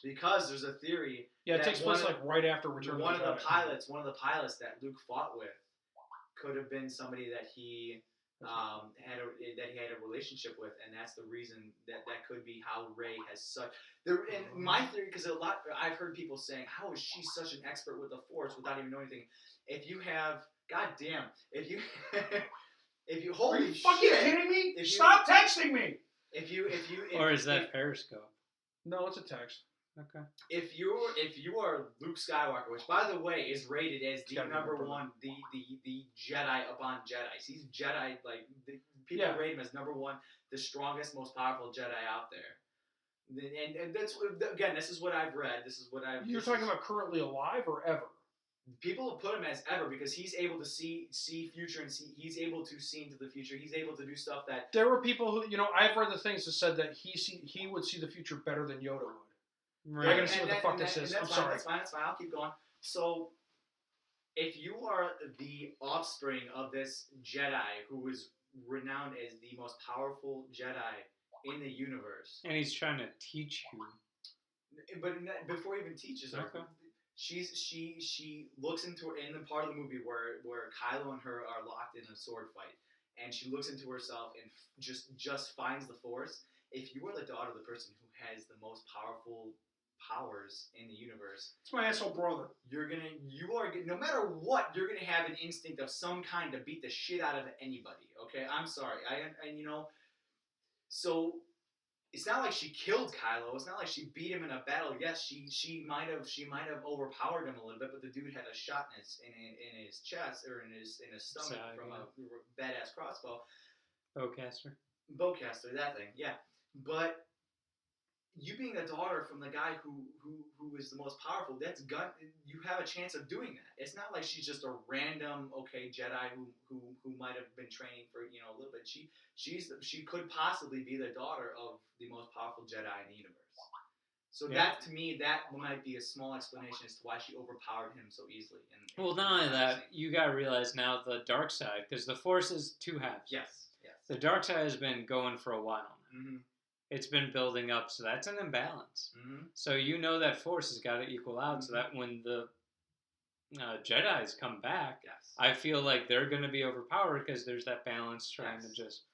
Because there's a theory. Yeah, it takes place like right after Return of the Jedi. One of the pilots that Luke fought with could have been somebody that he had a relationship with, and that's the reason that could be how Rey has such. And my theory, because I've heard people saying, how is she such an expert with the Force without even knowing anything? If you have, goddamn, if you holy Are you fucking kidding me? Stop texting me. Or is that Periscope? No, it's a text. Okay. If you are Luke Skywalker, which by the way is rated as the number one, the Jedi upon Jedi. He's Jedi, like people rate him as number one, the strongest, most powerful Jedi out there. And that's again, this is what I've read. You're talking about currently alive or ever? People have put him as ever because he's able to see future and he's able to see into the future. He's able to do stuff that there were people who I've read the things that said that he would see the future better than Yoda would. Right. I gotta see what the fuck this is. I'm sorry. That's fine. I'll keep going. So, if you are the offspring of this Jedi who is renowned as the most powerful Jedi in the universe, and he's trying to teach you, but before he even teaches her, she looks into in the part of the movie where Kylo and her are locked in a sword fight, and she looks into herself and just finds the Force. If you are the daughter of the person who has the most powerful powers in the universe, it's my asshole brother. No matter what, you're gonna have an instinct of some kind to beat the shit out of anybody. Okay, I'm sorry. So it's not like she killed Kylo. It's not like she beat him in a battle. Yes, she might have overpowered him a little bit, but the dude had a shot in his chest or in his stomach from a badass crossbow. Bowcaster, that thing, yeah. But you being a daughter from the guy who is the most powerful, you have a chance of doing that. It's not like she's just a random Jedi who might have been training for a little bit. She could possibly be the daughter of the most powerful Jedi in the universe. So that to me that might be a small explanation as to why she overpowered him so easily. Well, not only that, you gotta realize now the dark side, because the Force is two halves. Yes. The dark side has been going for a while now. Mm-hmm. It's been building up, so that's an imbalance. Mm-hmm. So that Force has got to equal out, so that when the Jedis come back, I feel like they're going to be overpowered because there's that balance trying to just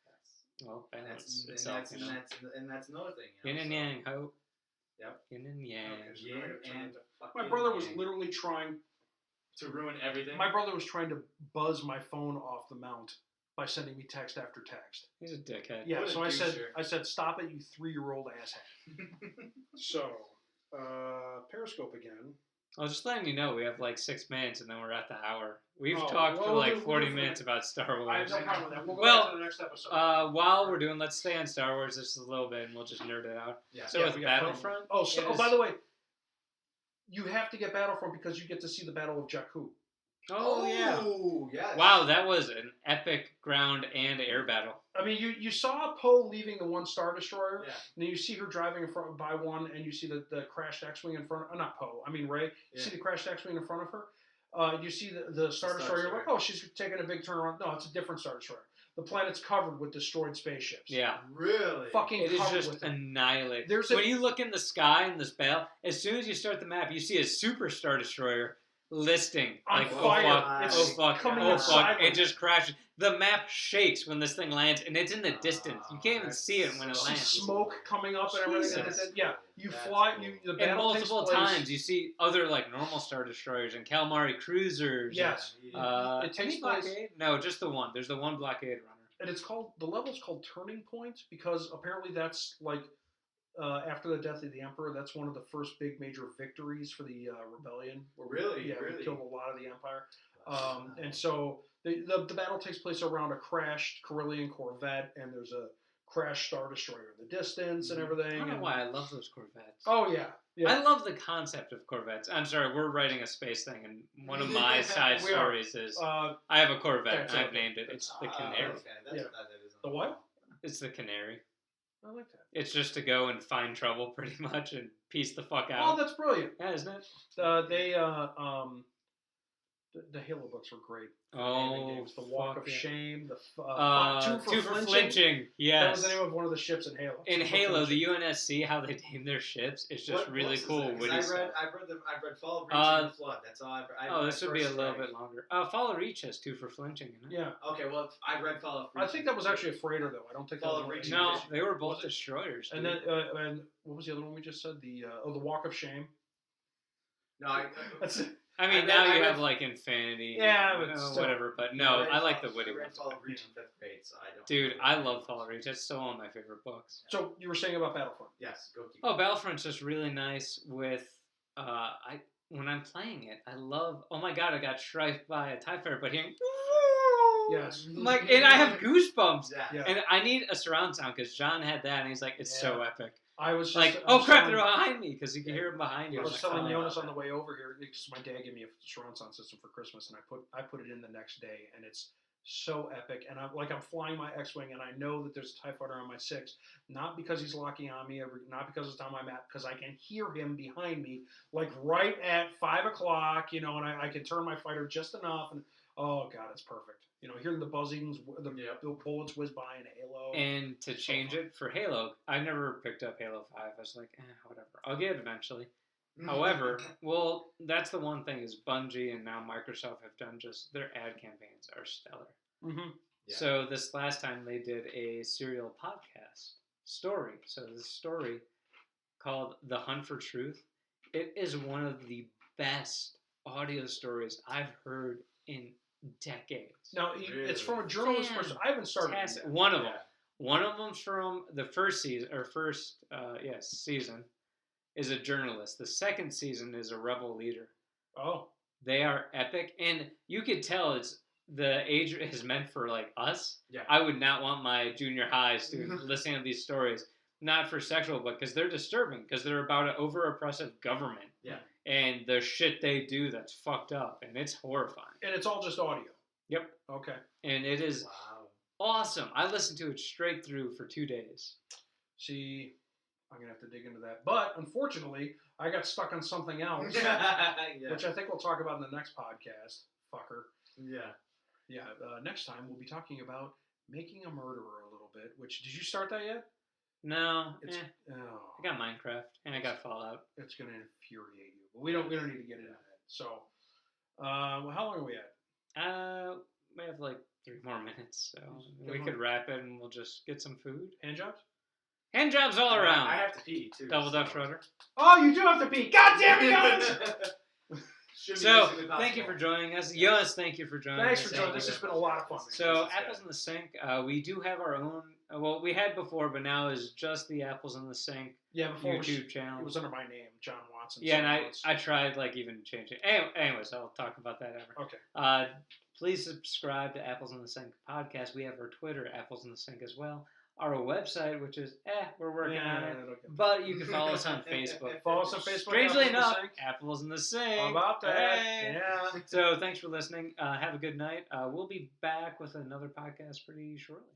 balance itself. And that's another thing. Yin and yang, hope. Yep. Yin and yang. My brother was literally trying to ruin everything. My brother was trying to buzz my phone off the mount by sending me text after text. He's a dickhead. Yeah, so I said, stop it, you 3-year-old asshat. So, Periscope again. I was just letting you know we have like 6 minutes and then we're at the hour. We've talked for like 40 minutes about Star Wars. I have no problem with that. We'll go back to the next episode. While we're doing, let's stay on Star Wars just a little bit and we'll just nerd it out. Yeah. So with Battlefront? By the way, you have to get Battlefront because you get to see the Battle of Jakku. Oh, yeah. Yes. Wow, that was an epic ground and air battle. I mean, you saw Poe leaving the one Star Destroyer, and then you see her driving in front by one, and you see the crashed X-Wing in front of not Poe, I mean Rey. You see the crashed X-Wing in front of her. You see the Star Destroyer, you're like, oh, she's taking a big turnaround. No, it's a different Star Destroyer. The planet's covered with destroyed spaceships. Yeah. Really? Fucking it covered is just annihilated. When you look in the sky in this battle, as soon as you start the map, you see a super Star Destroyer listing on fire. Oh fuck! It just crashes. The map shakes when this thing lands, and it's in the distance. You can't even see it when it lands. Smoke coming up and everything. You fly. The battle and multiple times you see other like normal Star Destroyers and calamari cruisers. Yes. It takes place. No, just the one. There's the one blockade runner. And the level's called Turning Point because apparently that's like. After the death of the Emperor, that's one of the first big major victories for the rebellion. Really? We killed a lot of the Empire. And so the battle takes place around a crashed Corellian Corvette, and there's a crashed Star Destroyer in the distance and everything. I don't know why I love those Corvettes. Oh, yeah. I love the concept of Corvettes. I'm sorry, we're writing a space thing, and one of my side stories is I have a Corvette, and I've named it. It's the Canary. Okay. That's what that is. The what? It's the Canary. I like that. It's just to go and find trouble, pretty much, and piece the fuck out. Oh, that's brilliant. Yeah, isn't it? The Halo books were great. Oh, the Walk of yeah. Shame, the Two for Flinching. Yes. That was the name of one of the ships in Halo. In Halo, the UNSC, how they name their ships is just really cool. I've read Fall of Reach and the Flood. That's all I've read. This would be a little bit longer. Fall of Reach has Two for Flinching in it. Yeah. Okay, well, I read Fall of Reach. I think that was actually a freighter, though. I don't think Fall that of was Reach. No, they were both destroyers. And then, and what was the other one we just said? The Walk of Shame. No, That's it. I mean, now you have like Infinity, whatever. But no, I like the witty ones. I read Fall of Reach in 5th grade, so I don't. Dude, I love Fall of Reach. That's still one of my favorite books. So you were saying about Battlefront? Yes, go keep. Oh, Battlefront's just really nice. With when I'm playing it, I love. Oh my god, I got strafed by a TIE fighter, but hearing. Yes. I'm like, and I have goosebumps. Yeah. And I need a surround sound because John had that, and he's like, it's so epic. I was just, like, oh crap, they're behind me because you can hear them behind you. I was like, telling Jonas on the way over here because my dad gave me a surround sound system for Christmas, and I put it in the next day, and it's so epic. And I'm flying my X-wing, and I know that there's a TIE fighter on my 6, not because he's locking on me, not because it's on my map, because I can hear him behind me, like right at 5 o'clock, and I can turn my fighter just enough, and oh god, it's perfect. Hearing the buzzings, the bullets whiz by in Halo. And to change it for Halo, I never picked up Halo 5. I was like, whatever. I'll get it eventually. However, that's the one thing is Bungie and now Microsoft have done their ad campaigns are stellar. Mm-hmm. Yeah. So this last time they did a serial podcast story. So this story called The Hunt for Truth. It is one of the best audio stories I've heard in decades. Now, it's from a journalist person. I haven't started it yet. One of them. One of them's from the first season, season is a journalist. The second season is a rebel leader. Oh. They are epic. And you could tell the age is meant for, like, us. Yeah. I would not want my junior high student listening to these stories. Not for sexual, but because they're disturbing. Because they're about an over-oppressive government. Yeah. And the shit they do that's fucked up. And it's horrifying. And it's all just audio. Yep. Okay. And it is awesome. I listened to it straight through for 2 days. See, I'm going to have to dig into that. But, unfortunately, I got stuck on something else. Which I think we'll talk about in the next podcast. Fucker. Yeah. Yeah. Next time, we'll be talking about making a murderer a little bit. Which, did you start that yet? No, I got Minecraft and I got Fallout. It's gonna infuriate you, but we don't need to get into that. So, how long are we at? We have like 3 more minutes, so we could wrap it and we'll just get some food. Hand jobs? Hand jobs all around. I have to pee too. Double Dutch rudder. Oh, you do have to pee! God damn it, guys! So, thank you for joining us. Jonas, thank you for joining us. Thanks for joining us. This has been a lot of fun. So, Apples in the Sink, we do have our own, we had before, but now is just the Apples in the Sink YouTube channel. It was under my name, John Watson. Yeah, and I tried, even changing it. Anyways, I'll talk about that after. Okay. Please subscribe to Apples in the Sink podcast. We have our Twitter, Apples in the Sink as well. Our website, which is, we're working on it. But you can follow us on Facebook. Follow us on Facebook. Strangely enough, Apples in the Sink. How about that? Hey. Yeah. So thanks for listening. Have a good night. We'll be back with another podcast pretty shortly.